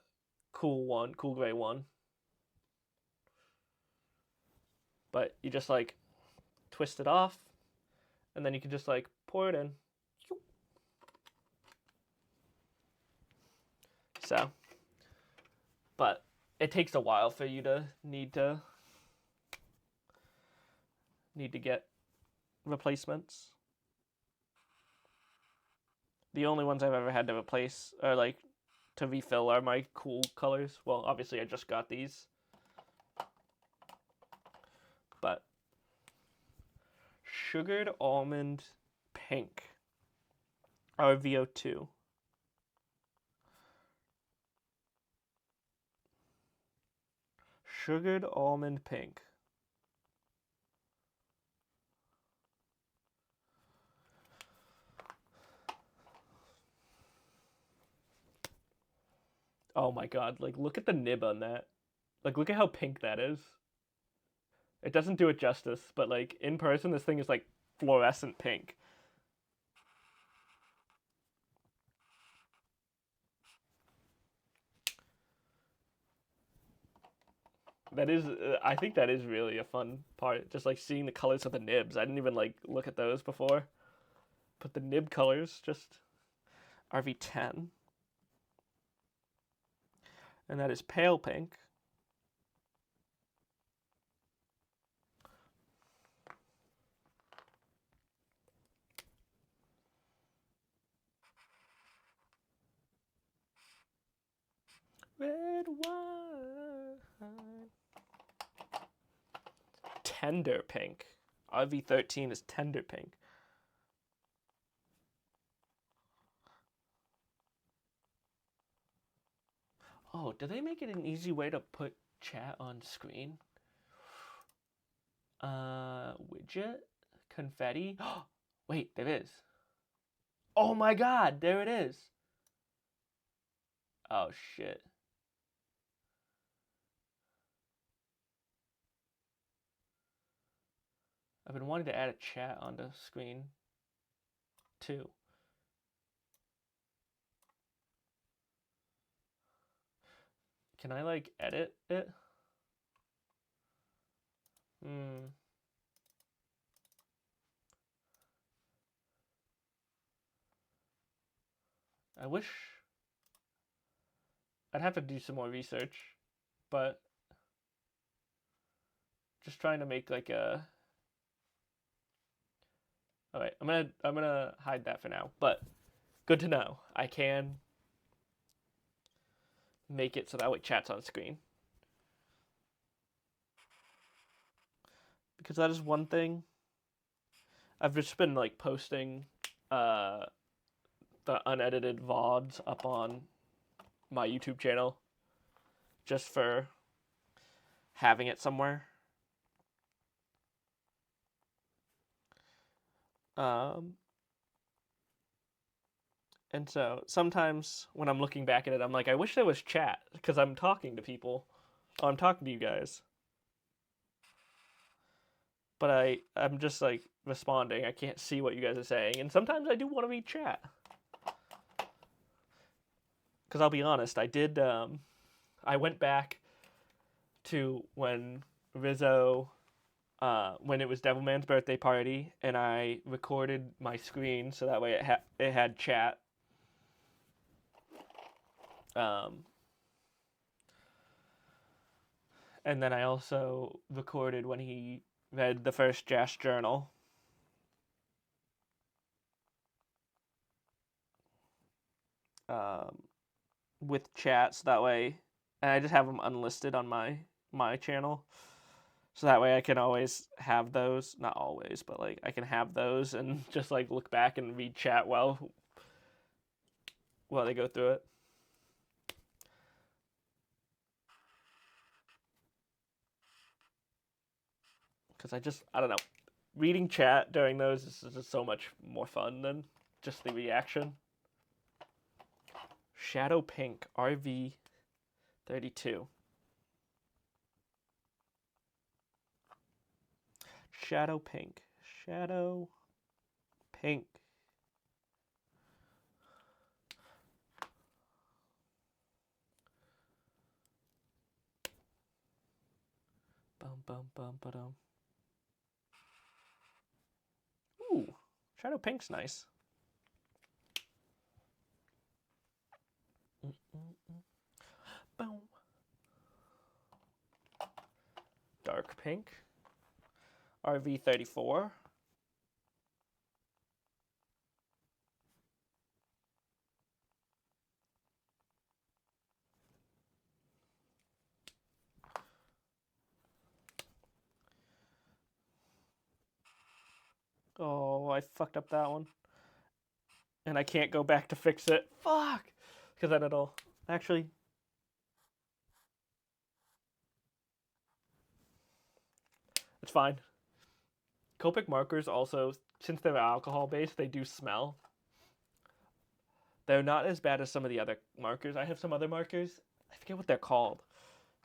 [SPEAKER 1] cool gray one. But you just, like, twist it off, and then you can just, like, pour it in. So, but it takes a while for you to need to need to get replacements. The only ones I've ever had to replace or like to refill are my cool colors. Well, obviously I just got these. But Sugared Almond Pink RVO2. Sugared Almond Pink. Oh my god, like look at the nib on that. Like look at how pink that is. It doesn't do it justice, but like in person this thing is like fluorescent pink. That is, I think that is really a fun part. Just like seeing the colors of the nibs. I didn't even like look at those before. But the nib colors, just RV10. And that is pale pink. Red wine. Tender pink. RV13 is tender pink. Oh, do they make it an easy way to put chat on screen? Widget? Confetti? Wait, there is. Oh my god, there it is. Oh shit. I've been wanting to add a chat onto screen too. Can I like edit it? I wish I'd have to do some more research, but just trying to make like a. All right, I'm gonna hide that for now, but good to know. I can make it so that way chat's on screen. Because that is one thing. I've just been like posting the unedited VODs up on my YouTube channel just for having it somewhere. And so sometimes when I'm looking back at it, I'm like, I wish there was chat because I'm talking to people. Oh, I'm talking to you guys. But I'm just like responding. I can't see what you guys are saying. And sometimes I do want to read chat. Because I'll be honest, I went back to when Rizzo, when it was Devilman's birthday party, and I recorded my screen so that way it had chat. And then I also recorded when he read the first Jash journal. With chat, so that way, and I just have them unlisted on my channel, so that way I can always have those. Not always, but like I can have those and just like look back and read chat while they go through it. Because I don't know, reading chat during those is just so much more fun than just the reaction. Shadow Pink RV32. Shadow Pink. Shadow Pink. Bum bum bum ba-dum. Ooh, Shadow Pink's nice. Boom. Dark Pink. RV34. Oh, I fucked up that one. And I can't go back to fix it. Fuck! Because then it'll... Actually... It's fine. Copic markers also, since they're alcohol-based, they do smell. They're not as bad as some of the other markers. I have some other markers. I forget what they're called.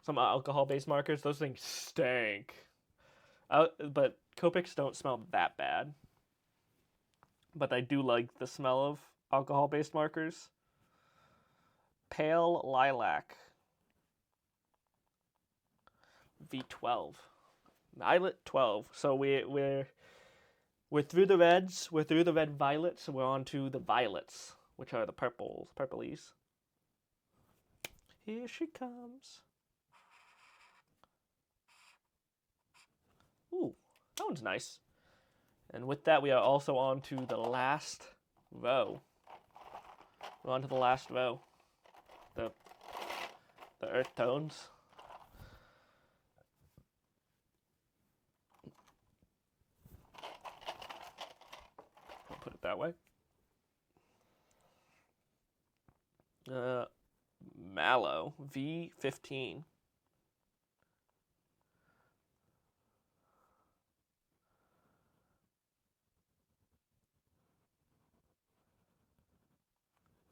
[SPEAKER 1] Some alcohol-based markers. Those things stink. But Copics don't smell that bad. But I do like the smell of alcohol-based markers. Pale Lilac. V12. Violet 12. So we're through the reds. We're through the red violets. So we're on to the violets, which are the purplies. Here she comes. Ooh, that one's nice. And with that, we are also on to the last row. We're on to the last row. The earth tones. I'll put it that way. Mallow, V15.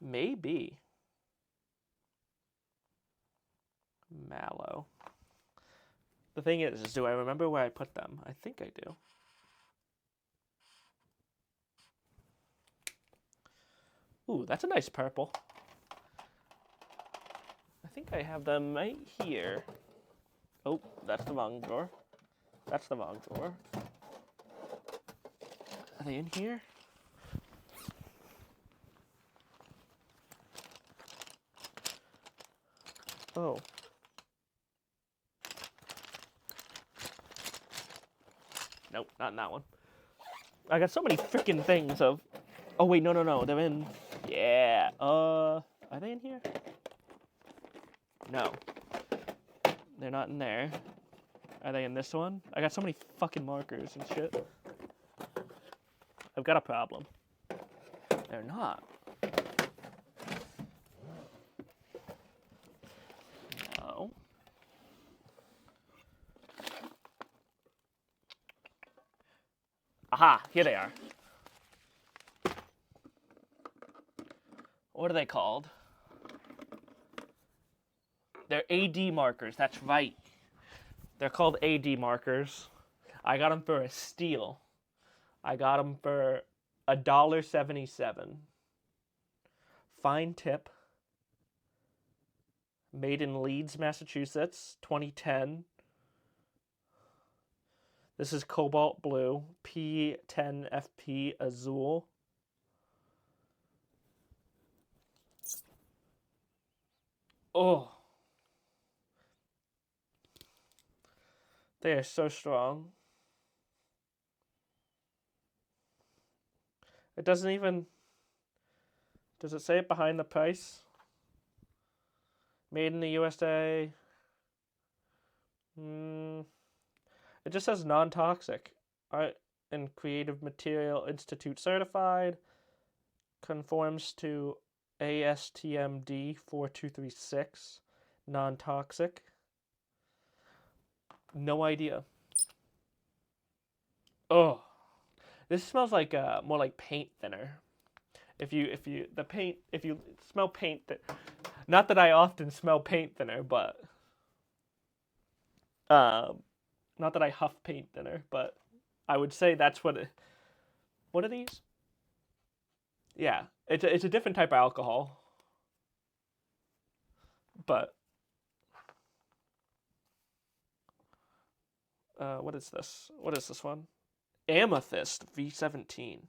[SPEAKER 1] Maybe. Mallow. The thing is, do I remember where I put them? I think I do. Ooh, that's a nice purple. I think I have them right here. Oh, that's the wrong drawer. That's the wrong drawer. Are they in here? Oh. Nope, not in that one. I got so many freaking things of... Oh, wait, no. They're in... Yeah. Are they in here? No. They're not in there. Are they in this one? I got so many fucking markers and shit. I've got a problem. They're not. No. Aha, here they are. What are they called? They're AD markers, that's right. They're called AD markers. I got them for a steal. I got them for $1.77. Fine tip. Made in Leeds, Massachusetts, 2010. This is cobalt blue, P10FP azul. Oh. They are so strong. It doesn't even... Does it say it behind the price? Made in the USA. It just says non-toxic. Art and Creative Material Institute certified. Conforms to ASTM D4236. Non-toxic. No idea. Oh, this smells like more like paint thinner. If you smell paint, not that I often smell paint thinner, but not that I huff paint thinner, but I would say that's what. What are these? Yeah, it's a different type of alcohol, but what is this? What is this one? Amethyst V17.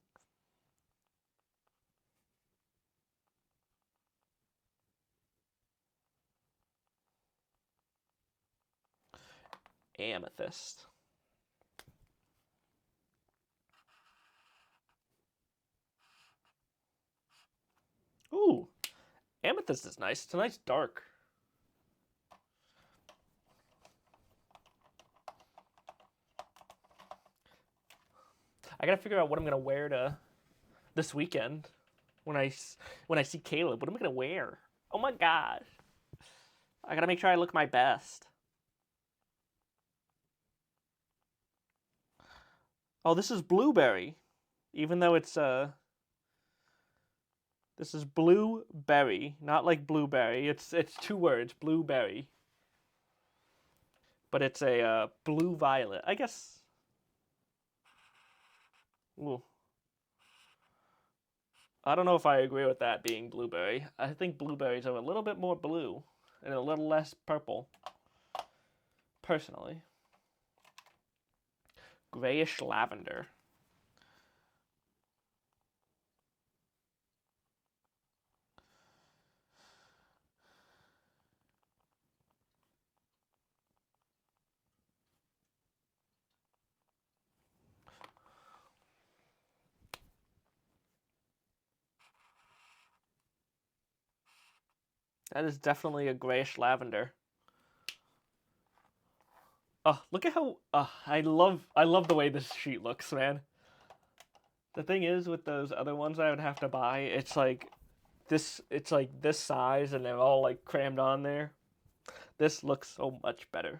[SPEAKER 1] Amethyst. Amethyst is nice. It's a nice dark. I gotta figure out what I'm gonna wear to this weekend when I see Caleb. What am I gonna wear? Oh my gosh. I gotta make sure I look my best. Oh, this is blueberry. Even though it's this is blueberry, not like blueberry. It's 2 words, blueberry. But it's a blue violet. I guess. Ooh. I don't know if I agree with that being blueberry. I think blueberries are a little bit more blue and a little less purple. Personally. Grayish lavender. That is definitely a grayish lavender. Oh, look at how I love the way this sheet looks, man. The thing is with those other ones I would have to buy, it's like this size and they're all like crammed on there. This looks so much better.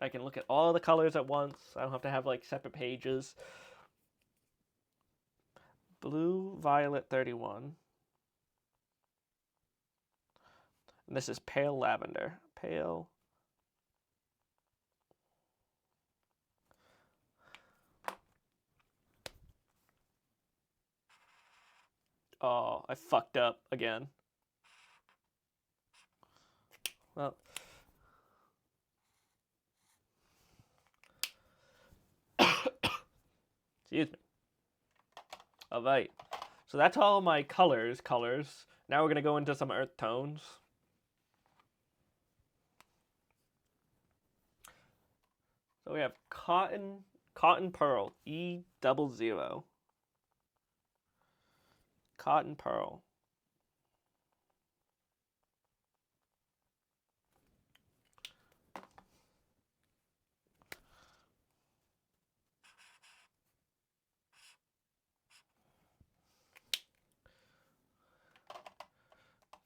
[SPEAKER 1] I can look at all the colors at once. I don't have to have like separate pages. Blue Violet 31. And this is pale lavender. Pale. Oh, I fucked up again. Well. Excuse me. All right. So that's all my colors. Now we're going to go into some earth tones. So we have cotton pearl, E00. Cotton pearl.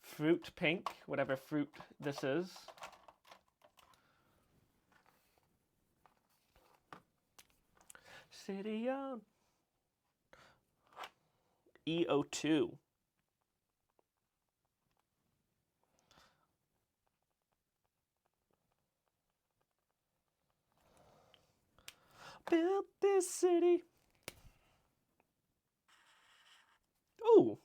[SPEAKER 1] Fruit pink, whatever fruit this is. City on. E02. Built this city. Ooh.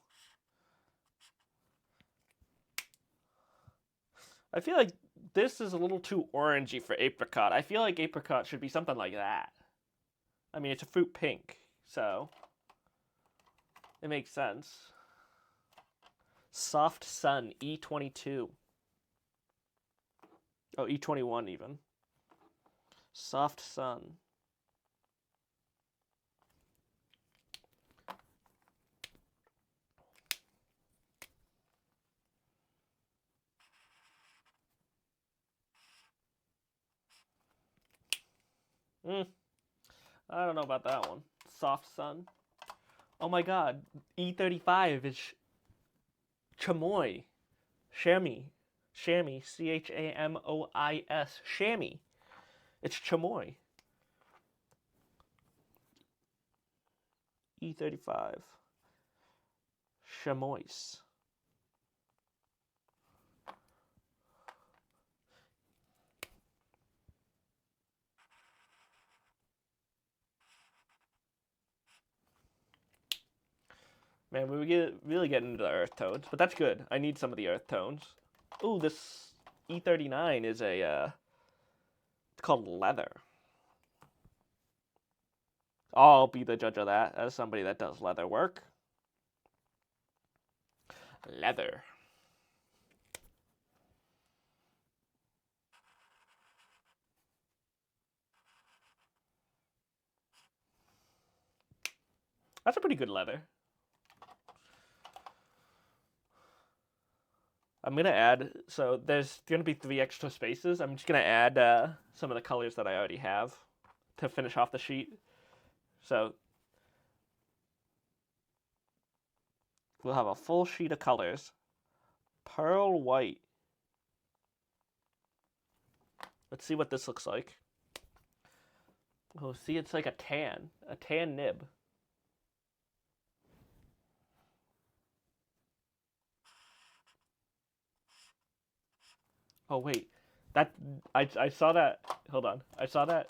[SPEAKER 1] I feel like this is a little too orangey for apricot. I feel like apricot should be something like that. I mean, it's a fruit pink, so it makes sense. Soft Sun, E22. Oh, E21 even. Soft Sun. I don't know about that one. Soft Sun. Oh my god. E35 is chamois. Chamois. Chamois. C-H-A-M-O-I-S. Chamois. It's chamois. E35. Chamois. Man, we get really getting into the earth tones, but that's good. I need some of the earth tones. Ooh, this E39 is a, it's called leather. I'll be the judge of that as somebody that does leather work. Leather. That's a pretty good leather. I'm going to add, so there's going to be 3 extra spaces. I'm just going to add some of the colors that I already have to finish off the sheet. So we'll have a full sheet of colors. Pearl white. Let's see what this looks like. Oh, see, it's like a tan nib. Oh, wait. That, I saw that. Hold on. I saw that.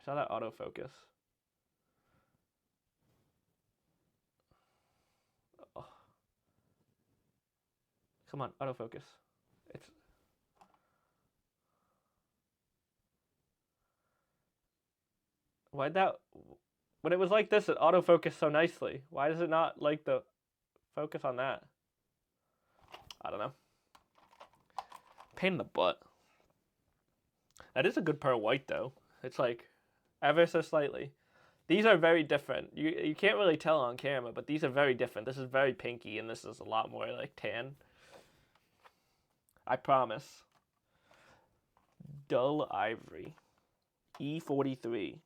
[SPEAKER 1] I saw that autofocus. Oh. Come on, autofocus. It's why'd that when it was like this, it autofocused so nicely. Why does it not like the focus on that? I don't know. Pain in the butt. That is a good pearl white though. It's like ever so slightly. These are very different. You can't really tell on camera, but these are very different. This is very pinky, and this is a lot more like tan. I promise. Dull ivory. E43.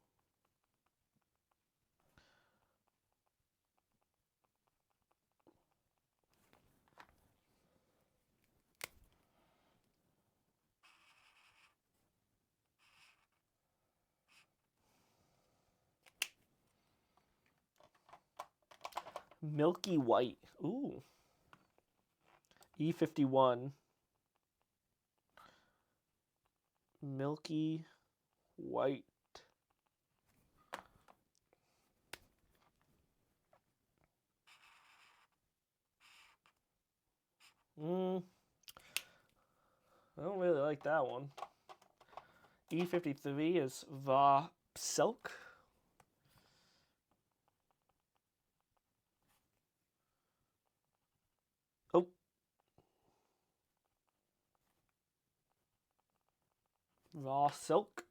[SPEAKER 1] Milky white. Ooh. E51. Milky white. I don't really like that one. E53 is Va Silk. Oh. Raw Silk.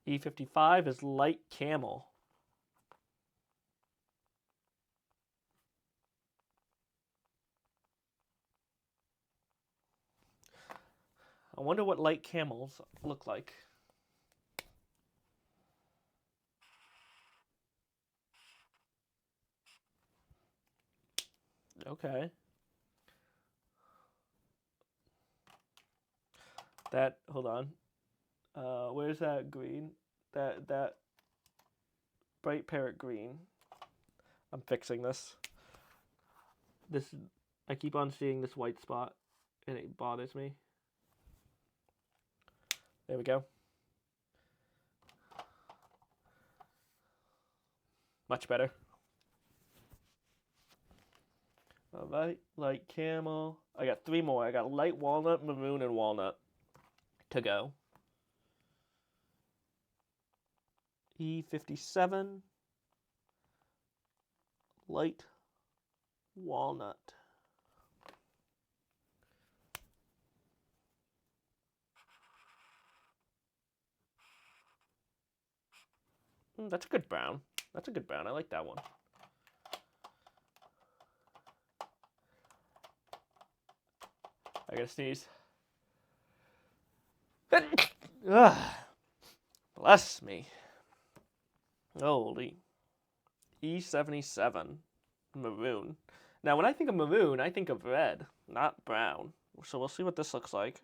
[SPEAKER 1] E55 is Light Camel. I wonder what light camels look like. Okay. That, hold on. Where's that green? That bright parrot green. I'm fixing this. I keep on seeing this white spot, and it bothers me. There we go. Much better. All right, light camel. I got 3 more. I got light walnut, maroon, and walnut to go. E57. Light walnut. That's a good brown. That's a good brown. I like that one. I gotta sneeze. Bless me. Holy. E77. Maroon. Now, when I think of maroon, I think of red, not brown. So we'll see what this looks like.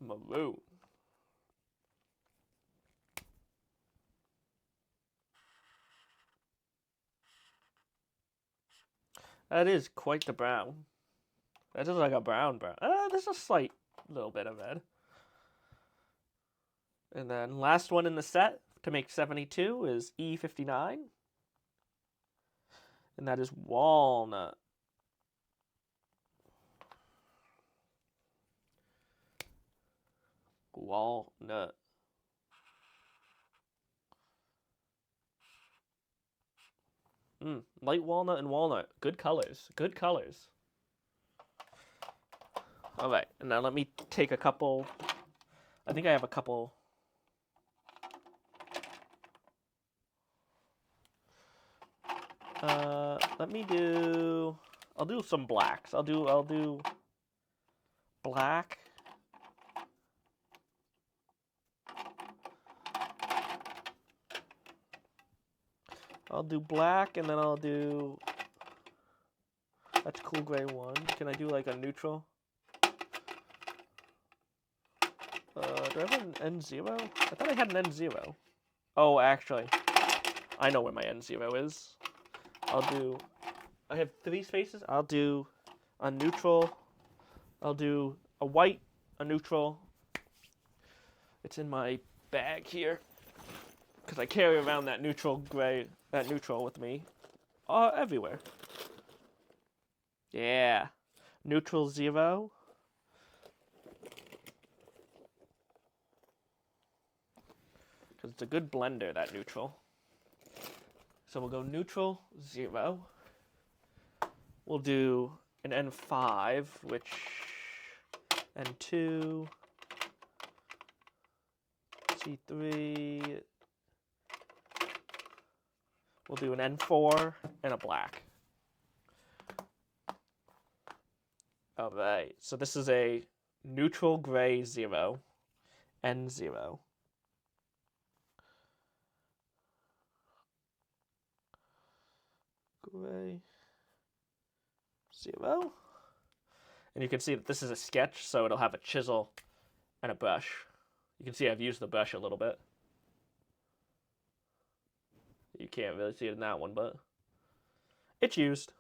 [SPEAKER 1] Maroon. That is quite the brown. That is like a brown. There's a slight little bit of red. And then last one in the set to make 72 is E59. And that is walnut. Walnut. Light walnut and walnut. Good colors. Good colors. All right, and now let me take a couple. I think I have a couple. Let me do. I'll do some blacks. I'll do black. I'll do black, and then I'll do. That's cool gray 1. Can I do like a neutral? Do I have an N0? I thought I had an N0. Oh, actually, I know where my N0 is. I have 3 spaces. I'll do a neutral. I'll do a white, a neutral. It's in my bag here because I carry around that neutral with me everywhere. Yeah. Neutral 0. Because it's a good blender, that neutral. So we'll go neutral 0. We'll do an N5, which N2, C3. We'll do an N4 and a black. All right, so this is a neutral gray 0, N0. Gray 0. And you can see that this is a sketch, so it'll have a chisel and a brush. You can see I've used the brush a little bit. You can't really see it in that one, but it's used.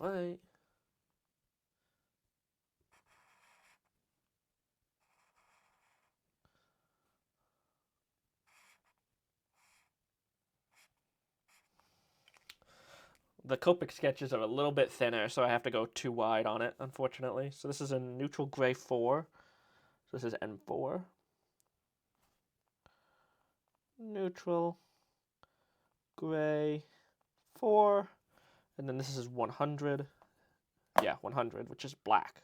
[SPEAKER 1] All right. The Copic sketches are a little bit thinner, so I have to go too wide on it, unfortunately. So this is a neutral gray 4. So this is N4. Neutral gray 4. And then this is 100. Yeah, 100, which is black.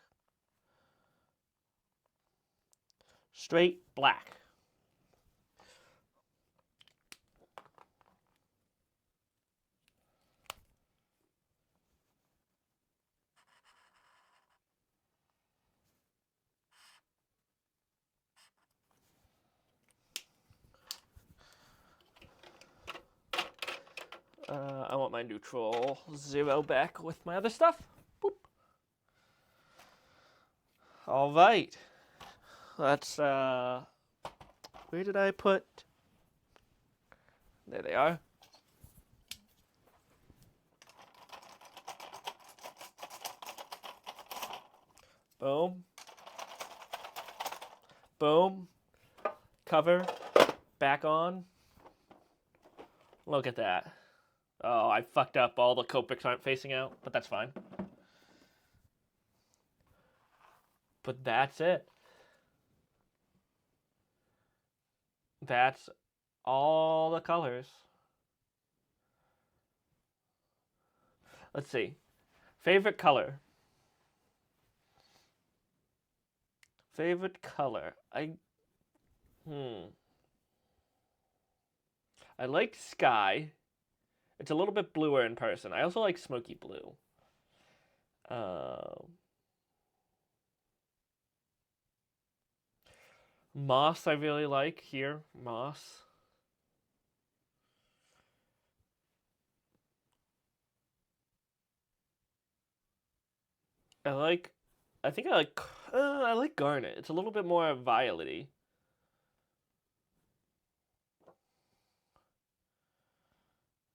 [SPEAKER 1] Straight black. I want my neutral 0 back with my other stuff. Boop. All right. Let's, where did I put? There they are. Boom. Boom. Cover. Back on. Look at that. Oh, I fucked up. All the Copics aren't facing out, but that's fine. But that's it. That's all the colors. Let's see. Favorite color. Favorite color. I like sky. It's a little bit bluer in person. I also like smoky blue. Moss I really like here. Moss. I think I like garnet. It's a little bit more violet-y.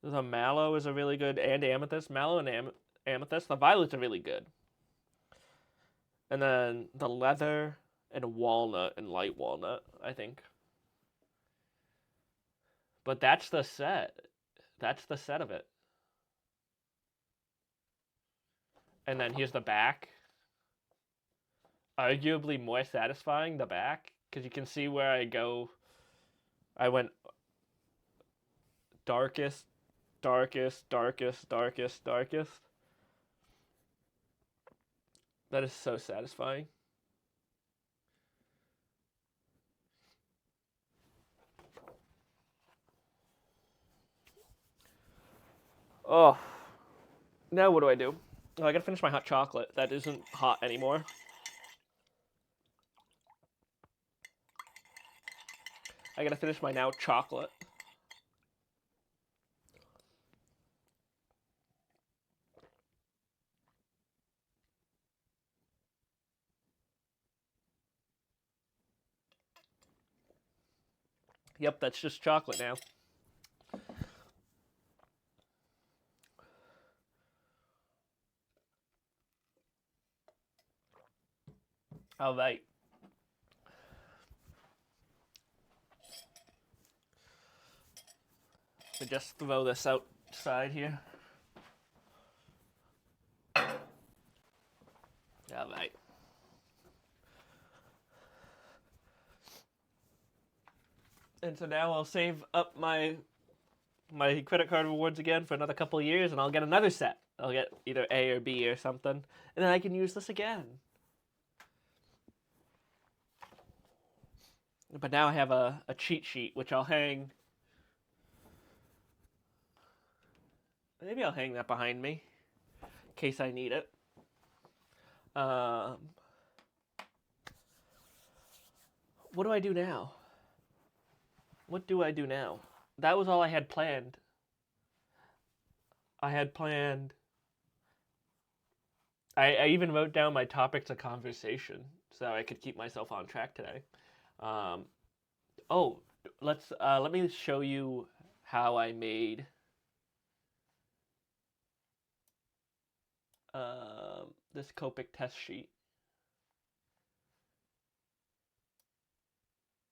[SPEAKER 1] The mallow is a really good, and amethyst. Mallow and amethyst. The violets are really good. And then the leather and walnut and light walnut, I think. But that's the set. That's the set of it. And then here's the back. Arguably more satisfying, the back, because you can see where I go. I went darkest, darkest, darkest, darkest, darkest. That is so satisfying. Oh, now what do I do? Oh, I gotta finish my hot chocolate. That isn't hot anymore. I gotta finish my now chocolate. Yep, that's just chocolate now. All right. So just throw this outside here. All right. And so now I'll save up my credit card rewards again for another couple of years, and I'll get another set. I'll get either A or B or something, and then I can use this again. But now I have a cheat sheet, which I'll hang. Maybe I'll hang that behind me, in case I need it. What do I do now? What do I do now? That was all I had planned. I even wrote down my topics of conversation so I could keep myself on track today. Let me show you how I made this Copic test sheet.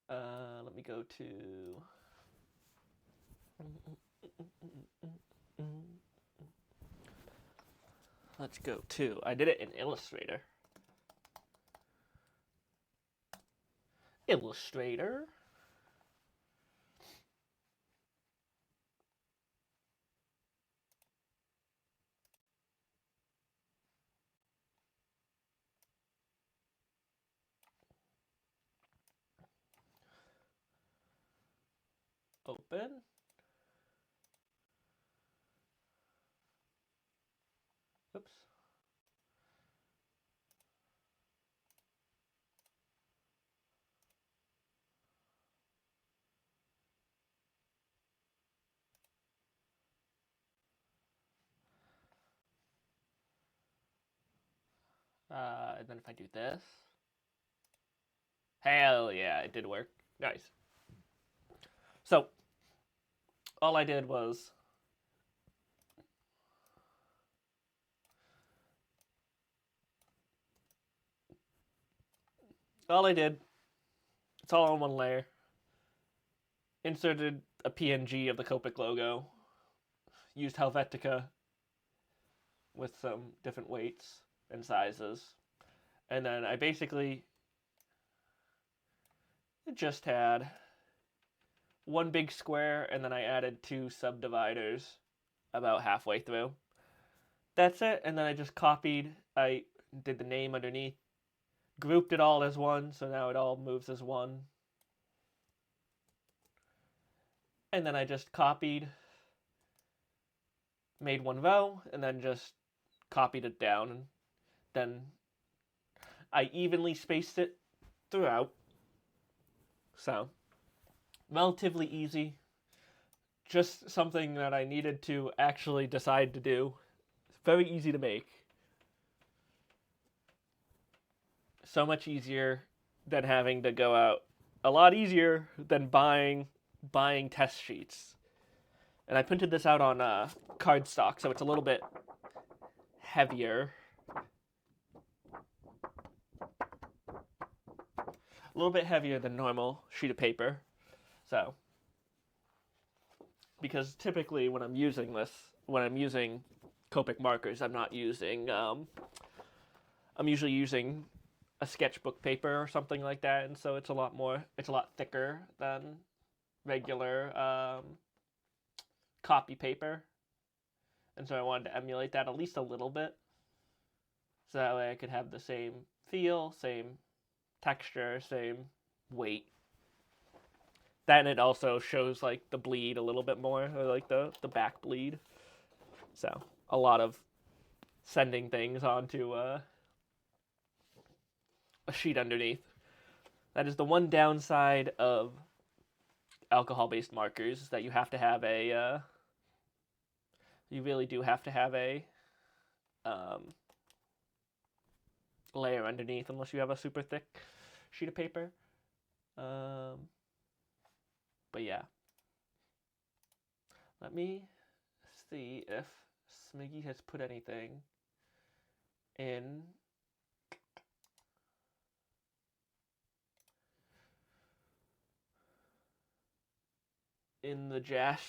[SPEAKER 1] Let me go to. Let's go to. I did it in Illustrator. Illustrator. Open. Oops. And then if I do this. Hell yeah, it did work. Nice. So, all I did was it's all on one layer. Inserted a PNG of the Copic logo. Used Helvetica with some different weights and sizes. And then I basically just had one big square, and then I added two subdividers about halfway through. That's it, and then I just copied, I did the name underneath, grouped it all as one, so now it all moves as one. And then I just copied, made one row, and then just copied it down, and then I evenly spaced it throughout. So, relatively easy. Just something that I needed to actually decide to do. It's very easy to make. So much easier than having to go out. A lot easier than buying test sheets. And I printed this out on cardstock, so it's a little bit heavier. A little bit heavier than normal sheet of paper. So, because typically when I'm using Copic markers. I'm not using. I'm usually using a sketchbook paper or something like that, and so it's a lot thicker than regular copy paper, and so I wanted to emulate that at least a little bit, so that way I could have the same feel, same texture, same weight. Then it also shows like the bleed a little bit more, or like the back bleed. So a lot of sending things onto a sheet underneath. That is the one downside of alcohol-based markers, is that you have to have a you really do have to have a layer underneath, unless you have a super thick sheet of paper. But yeah, let me see if Smiggy has put anything in the Jash.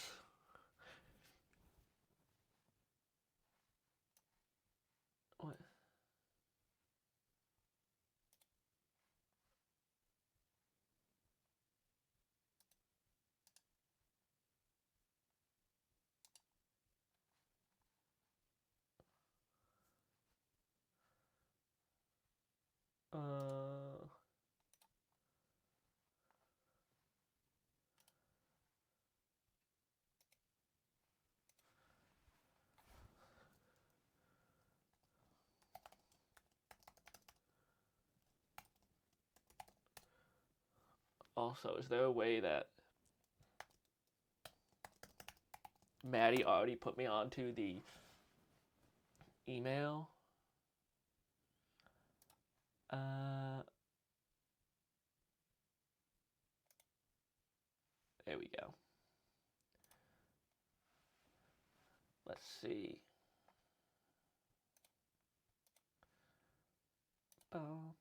[SPEAKER 1] What? Also, is there a way that Maddie already put me onto the email? There we go. Let's see. Oh,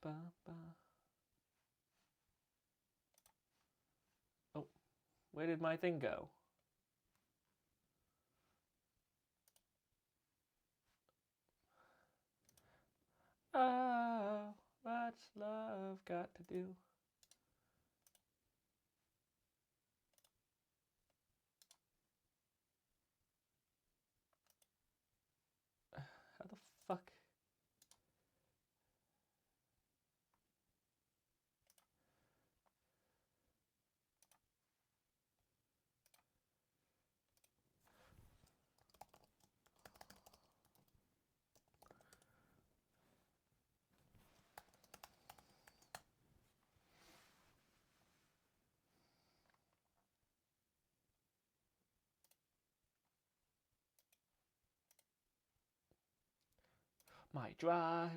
[SPEAKER 1] where did my thing go? Oh, what's love got to do? How the fuck? My drive.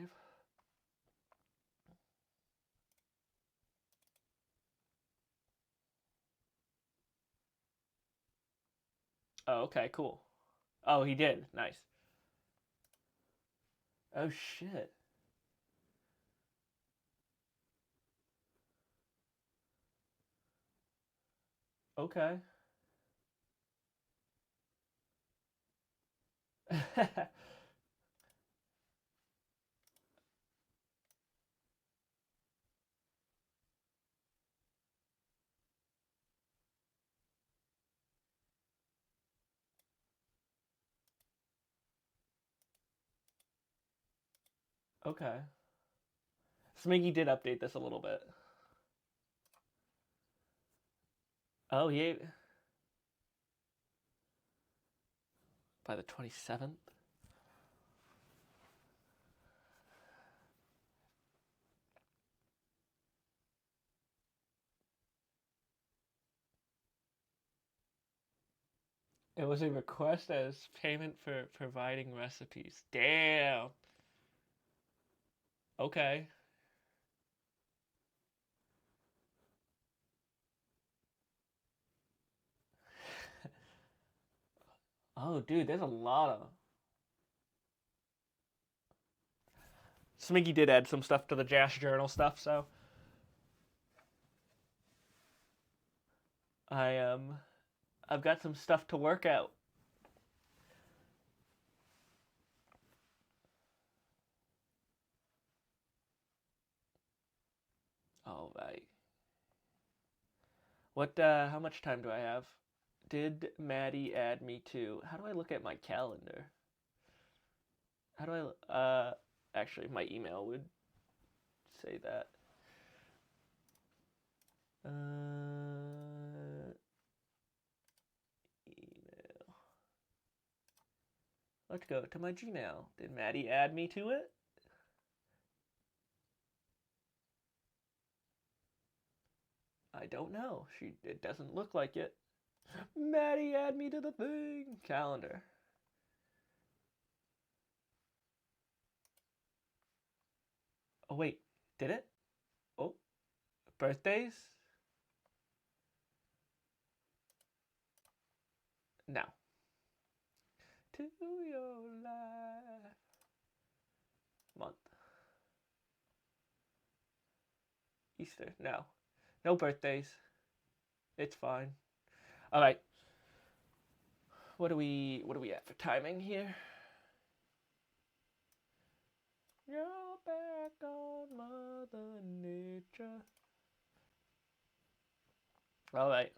[SPEAKER 1] Oh, okay, cool. Oh, he did. Nice. Oh, shit. Okay. Okay. Smiggy did update this a little bit. Oh, he by the 27th? It was a request as payment for providing recipes. Damn. Okay. Oh, dude, there's a lot of. Smiggy did add some stuff to the Jash Journal stuff, so I've got some stuff to work out. How much time do I have? Did Maddie add me to? How do I look at my calendar? How do actually, my email would say that. Email. Let's go to my Gmail. Did Maddie add me to it? I don't know. It doesn't look like it. Maddie, add me to the thing. Calendar. Oh, wait. Did it? Oh. Birthdays? No. To your life. Month. Easter. No. No birthdays. It's fine. All right. What do we at for timing here? You're back on Mother Nature. All right.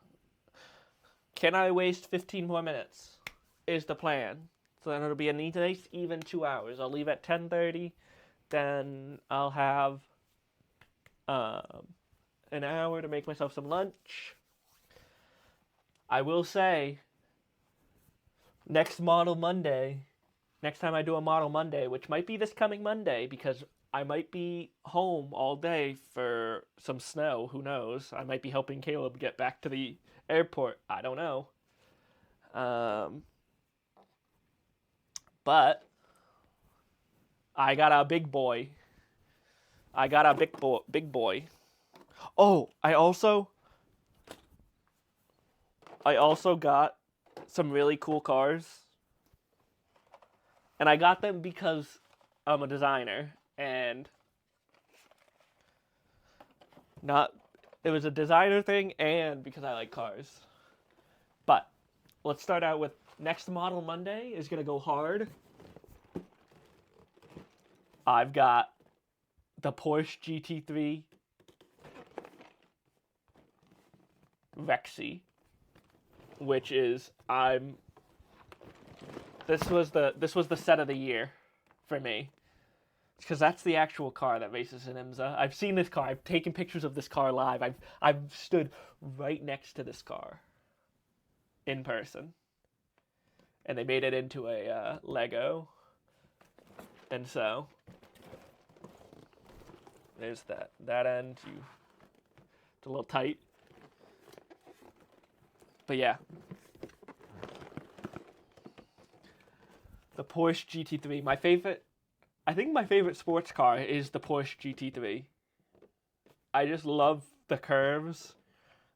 [SPEAKER 1] Can I waste 15 more minutes? Is the plan. So then it'll be a nice even 2 hours. I'll leave at 10:30. Then I'll have an hour to make myself some lunch. I will say, next time I do a Model Monday, which might be this coming Monday, because I might be home all day for some snow. Who knows? I might be helping Caleb get back to the airport. I don't know. But I got a big boy. Big boy. Oh, I also got some really cool cars. And I got them because I'm a designer, and it was a designer thing and because I like cars. But let's start out with next Model Monday is going to go hard. I've got the Porsche GT3 Rexy, which is this was the set of the year for me, because that's the actual car that races in IMSA. I've seen this car. I've taken pictures of this car live. I've stood right next to this car in person, and they made it into a Lego, and so there's that end. It's a little tight, but yeah. The Porsche GT3. I think my favorite sports car is the Porsche GT3. I just love the curves.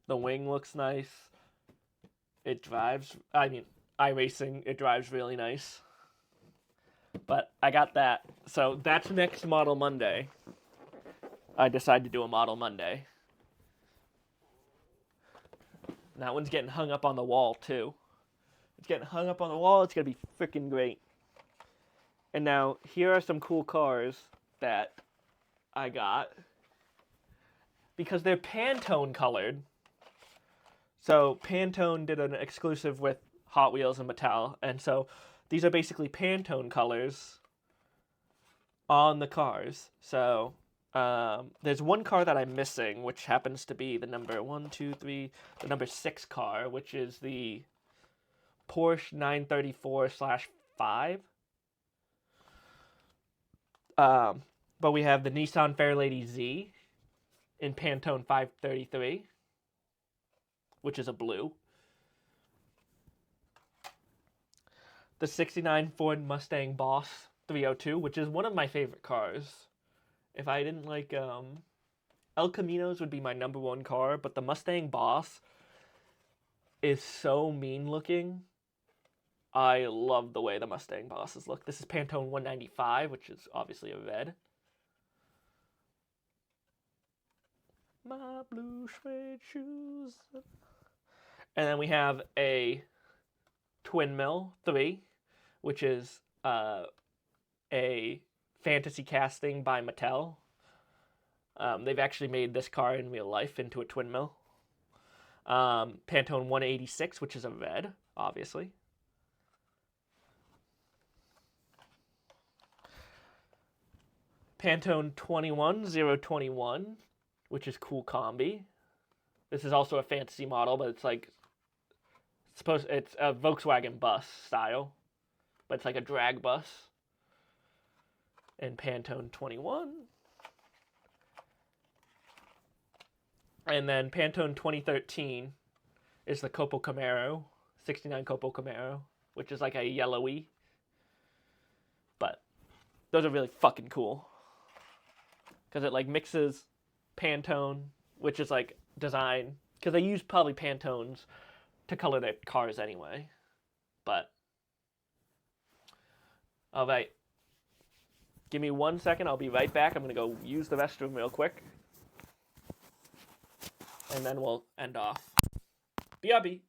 [SPEAKER 1] The wing looks nice. It drives, iRacing, it drives really nice. But I got that. So that's next Model Monday. I decided to do a Model Monday. And that one's getting hung up on the wall, too. It's getting hung up on the wall. It's going to be freaking great. And now, here are some cool cars that I got, because they're Pantone colored. So Pantone did an exclusive with Hot Wheels and Mattel, and so these are basically Pantone colors on the cars. So there's one car that I'm missing, which happens to be the number 6 car, which is the Porsche 934/5. But we have the Nissan Fairlady Z in Pantone 533, which is a blue. The 69 Ford Mustang Boss 302, which is one of my favorite cars. If I didn't like, El Camino's would be my number one car, but the Mustang Boss is so mean looking. I love the way the Mustang Bosses look. This is Pantone 195, which is obviously a red. My blue suede shoes. And then we have a Twin Mill 3, which is a fantasy casting by Mattel. They've actually made this car in real life into a Twin Mill. Pantone 186, which is a red, obviously. Pantone 21021, which is cool combi. This is also a fantasy model, but it's like it's a Volkswagen bus style, but it's like a drag bus. And Pantone 21. And then Pantone 2013 is the Copo Camaro, 69 Copo Camaro, which is like a yellowy. But those are really fucking cool. Because it like mixes Pantone, which is like design. Because they use probably Pantones to color their cars anyway. But, all right. Give me 1 second. I'll be right back. I'm going to go use the restroom real quick. And then we'll end off. BRB.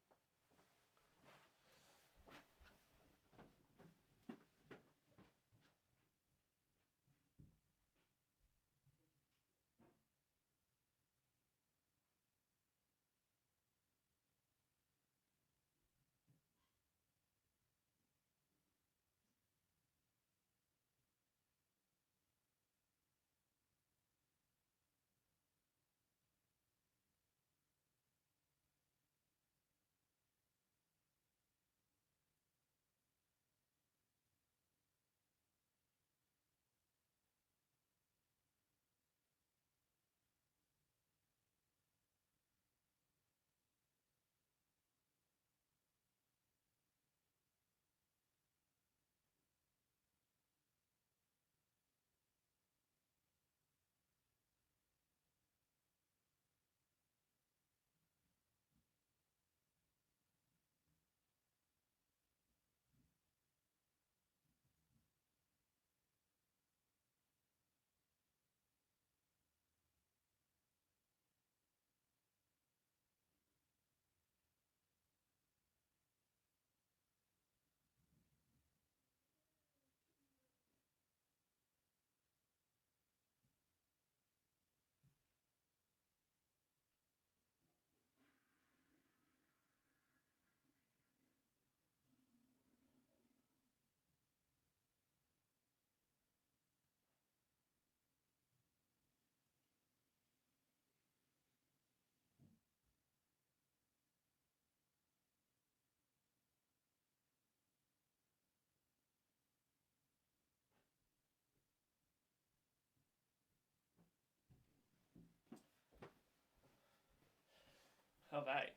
[SPEAKER 1] All right.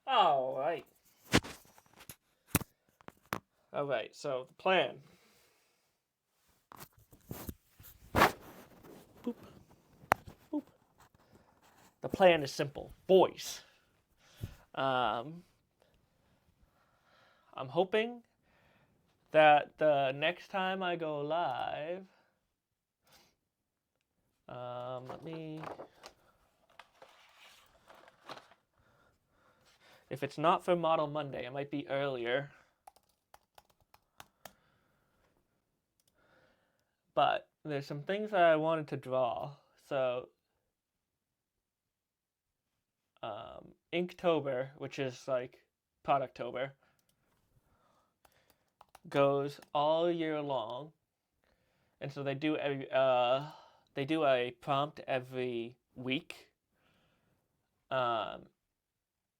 [SPEAKER 1] All right. All right. So the plan. Boop. Boop. The plan is simple, boys. I'm hoping that the next time I go live, let me. If it's not for Model Monday, it might be earlier. But there's some things that I wanted to draw. So, Inktober, which is like Productober, goes all year long, and so they do a prompt every week.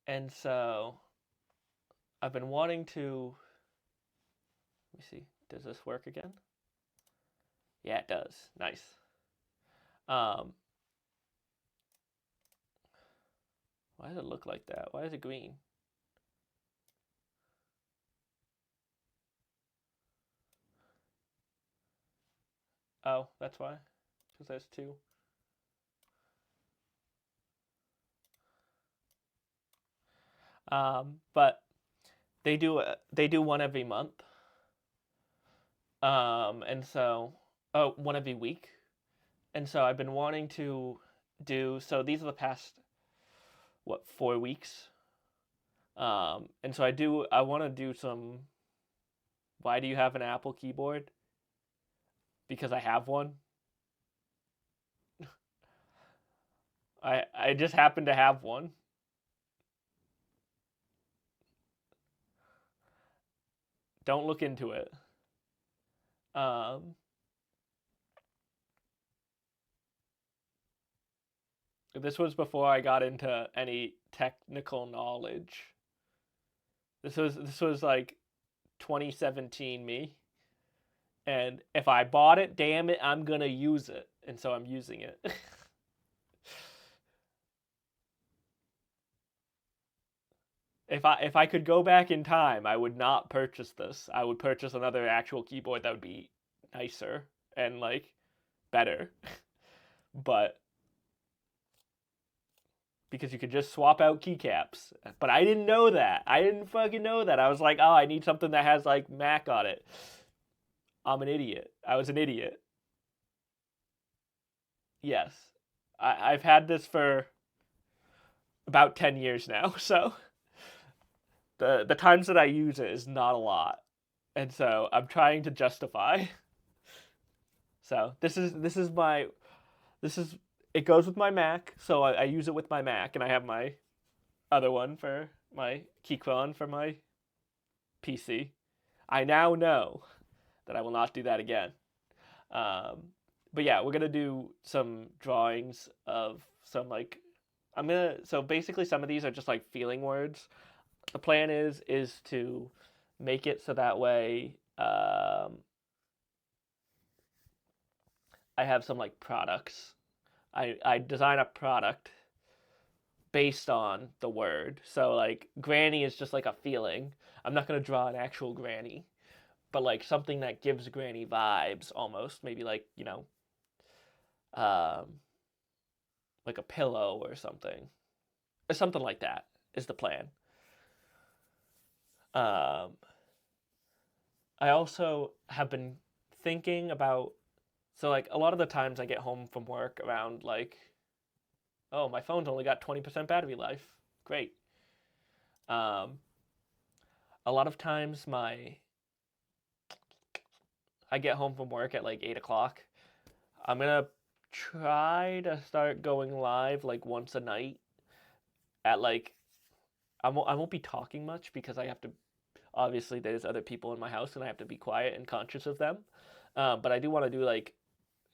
[SPEAKER 1] And so I've been wanting to. Let me see. Does this work again? Yeah, it does. Nice. Why does it look like that? Why is it green? Oh, that's why. Because there's two. But they do one every month. And so one every week. And so I've been wanting to do, so these are the past 4 weeks. And so I want to do some, why do you have an Apple keyboard? Because I have one. I just happen to have one. Don't look into it. Um, this was before I got into any technical knowledge. This was like 2017 me. And if I bought it, damn it, I'm gonna use it. And so I'm using it. If I could go back in time, I would not purchase this. I would purchase another actual keyboard that would be nicer and like better. But because you could just swap out keycaps. But I didn't know that. I didn't fucking know that. I was like, oh, I need something that has like Mac on it. I'm an idiot. I was an idiot. Yes. I've had this for about 10 years now, so the times that I use it is not a lot. And so I'm trying to justify. So this is it goes with my Mac, so I use it with my Mac, and I have my other one for my Keychron for my PC. I now know that I will not do that again. Um, but yeah, we're gonna do some drawings of some like so basically some of these are just like feeling words. The plan is to make it so that way I have some like products. I design a product based on the word. So like granny is just like a feeling. I'm not gonna draw an actual granny, but like something that gives granny vibes almost. Maybe like, um, like a pillow or something. Or something like that is the plan. Um, I also have been thinking about, so like a lot of the times I get home from work around like, oh, my phone's only got 20% battery life. Great. Um, a lot of times I get home from work at like 8 o'clock. I'm gonna try to start going live like once a night at like I won't be talking much because I have to, obviously there's other people in my house and I have to be quiet and conscious of them. But I do want to do like,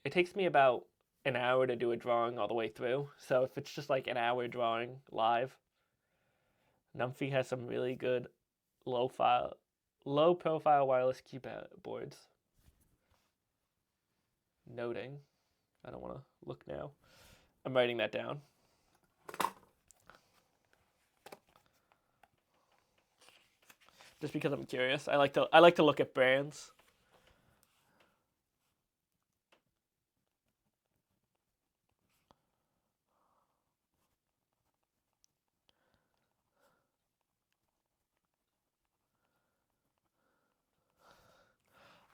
[SPEAKER 1] it takes me about an hour to do a drawing all the way through. So if it's just like an hour drawing live, Numphy has some really good low profile wireless keyboards. Noting. I don't want to look now. I'm writing that down. Just because I'm curious. I like to look at brands.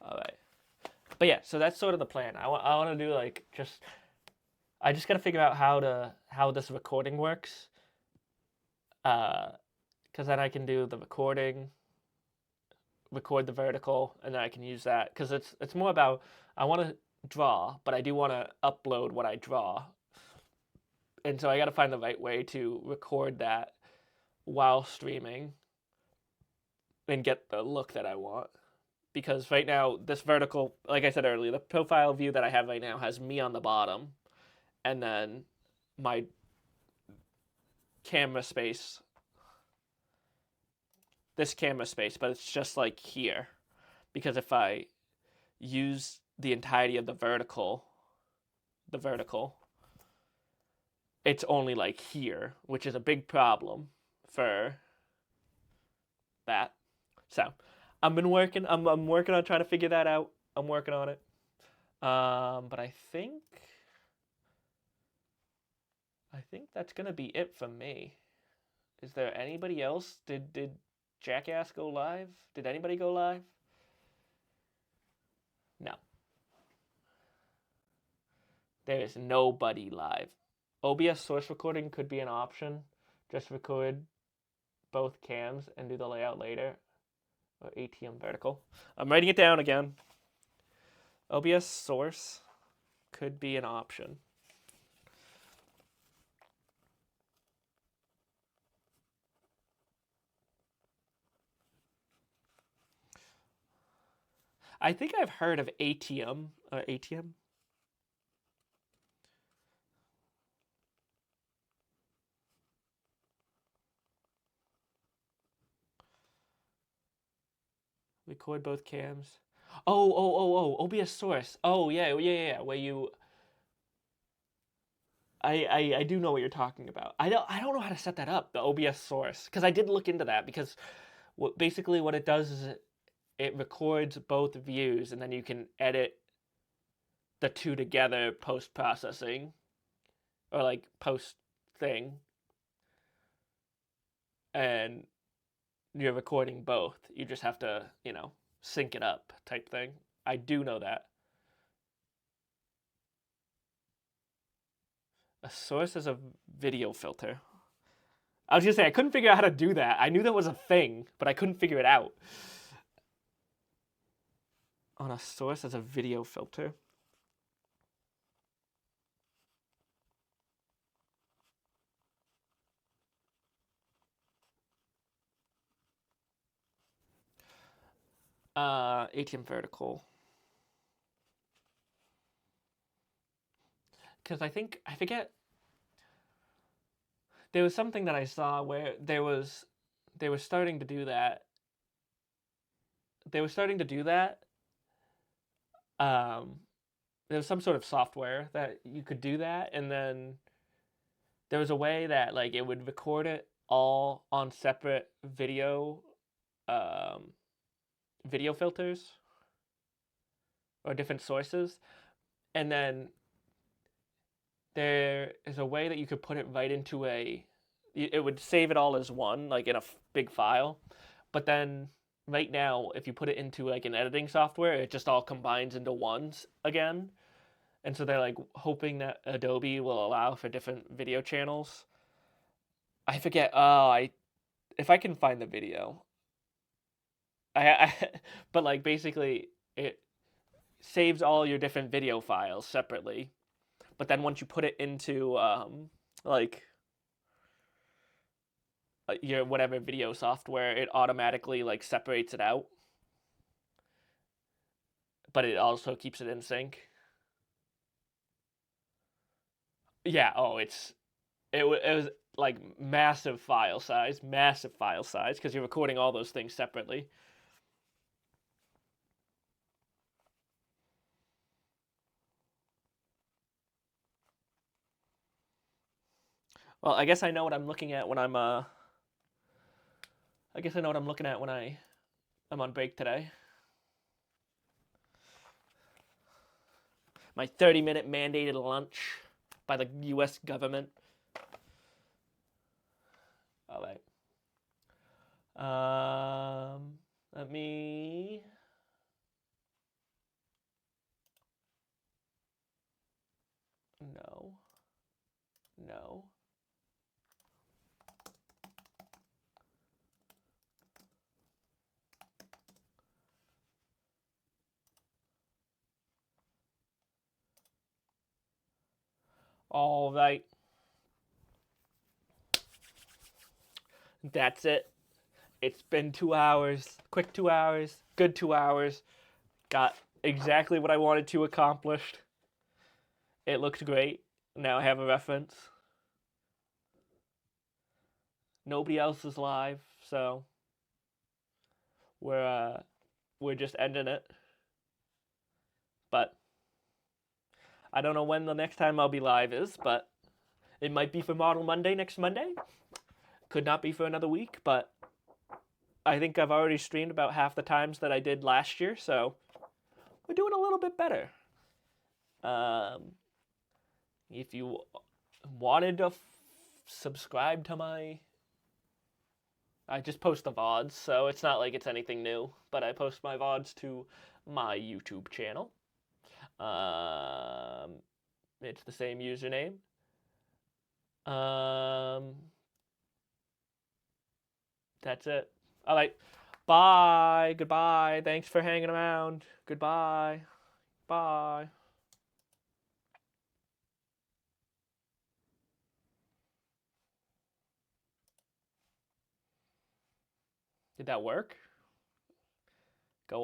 [SPEAKER 1] All right. But yeah, so that's sort of the plan. I want to do like I just got to figure out how this recording works. Cuz then I can do the recording, record the vertical, and then I can use that cuz it's more about I want to draw, but I do want to upload what I draw. And so I got to find the right way to record that while streaming and get the look that I want. Because right now, this vertical, like I said earlier, the profile view that I have right now has me on the bottom, and then my camera space, this camera space, but it's just like here. Because if I use the entirety of the vertical, it's only like here, which is a big problem for that. So I'm working on trying to figure that out. I'm working on it. But I think that's gonna be it for me. Is there anybody else? Did Jackass go live? Did anybody go live? No. There is nobody live. OBS source recording could be an option. Just record both cams and do the layout later. Or ATM vertical. I'm writing it down again. OBS source could be an option. I think I've heard of ATM. ATM? Record both cams. Oh, OBS source. Oh, yeah. Where you... I do know what you're talking about. I don't know how to set that up, the OBS source. Because I did look into that, because basically what it does is it records both views, and then you can edit the two together post-processing. Or, like, post-thing. And you're recording both. You just have to, sync it up type thing. I do know that. A source is a video filter. I was gonna say, I couldn't figure out how to do that. I knew that was a thing, but I couldn't figure it out. On a source as a video filter. ATM vertical. Because I forget, there was something that I saw where they were starting to do that. There was some sort of software that you could do that, and then there was a way that, like, it would record it all on separate video filters or different sources, and then there is a way that you could put it right into it would save it all as one, like in a big file, but then right now if you put it into like an editing software, it just all combines into ones again. And so they're like hoping that Adobe will allow for different video channels. I forget. If I can find the video, but like basically it saves all your different video files separately, but then once you put it into like your whatever video software, it automatically like separates it out, but it also keeps it in sync. Yeah. Oh, it was like massive file size, because you're recording all those things separately. Well, I guess I know what I'm looking at when I'm I guess I know what I'm looking at when I'm on break today. My 30-minute mandated lunch by the U.S. government. All right. Let me... No. All right. That's it. It's been 2 hours. Quick 2 hours. Good 2 hours. Got exactly what I wanted to accomplish. It looked great. Now I have a reference. Nobody else is live, so we're just ending it. But I don't know when the next time I'll be live is, but it might be for Model Monday next Monday. Could not be for another week, but I think I've already streamed about half the times that I did last year, so we're doing a little bit better. If you wanted to subscribe to I just post the VODs, so it's not like it's anything new, but I post my VODs to my YouTube channel. It's the same username. That's it. All right. Bye. Goodbye. Thanks for hanging around. Goodbye. Bye. Did that work?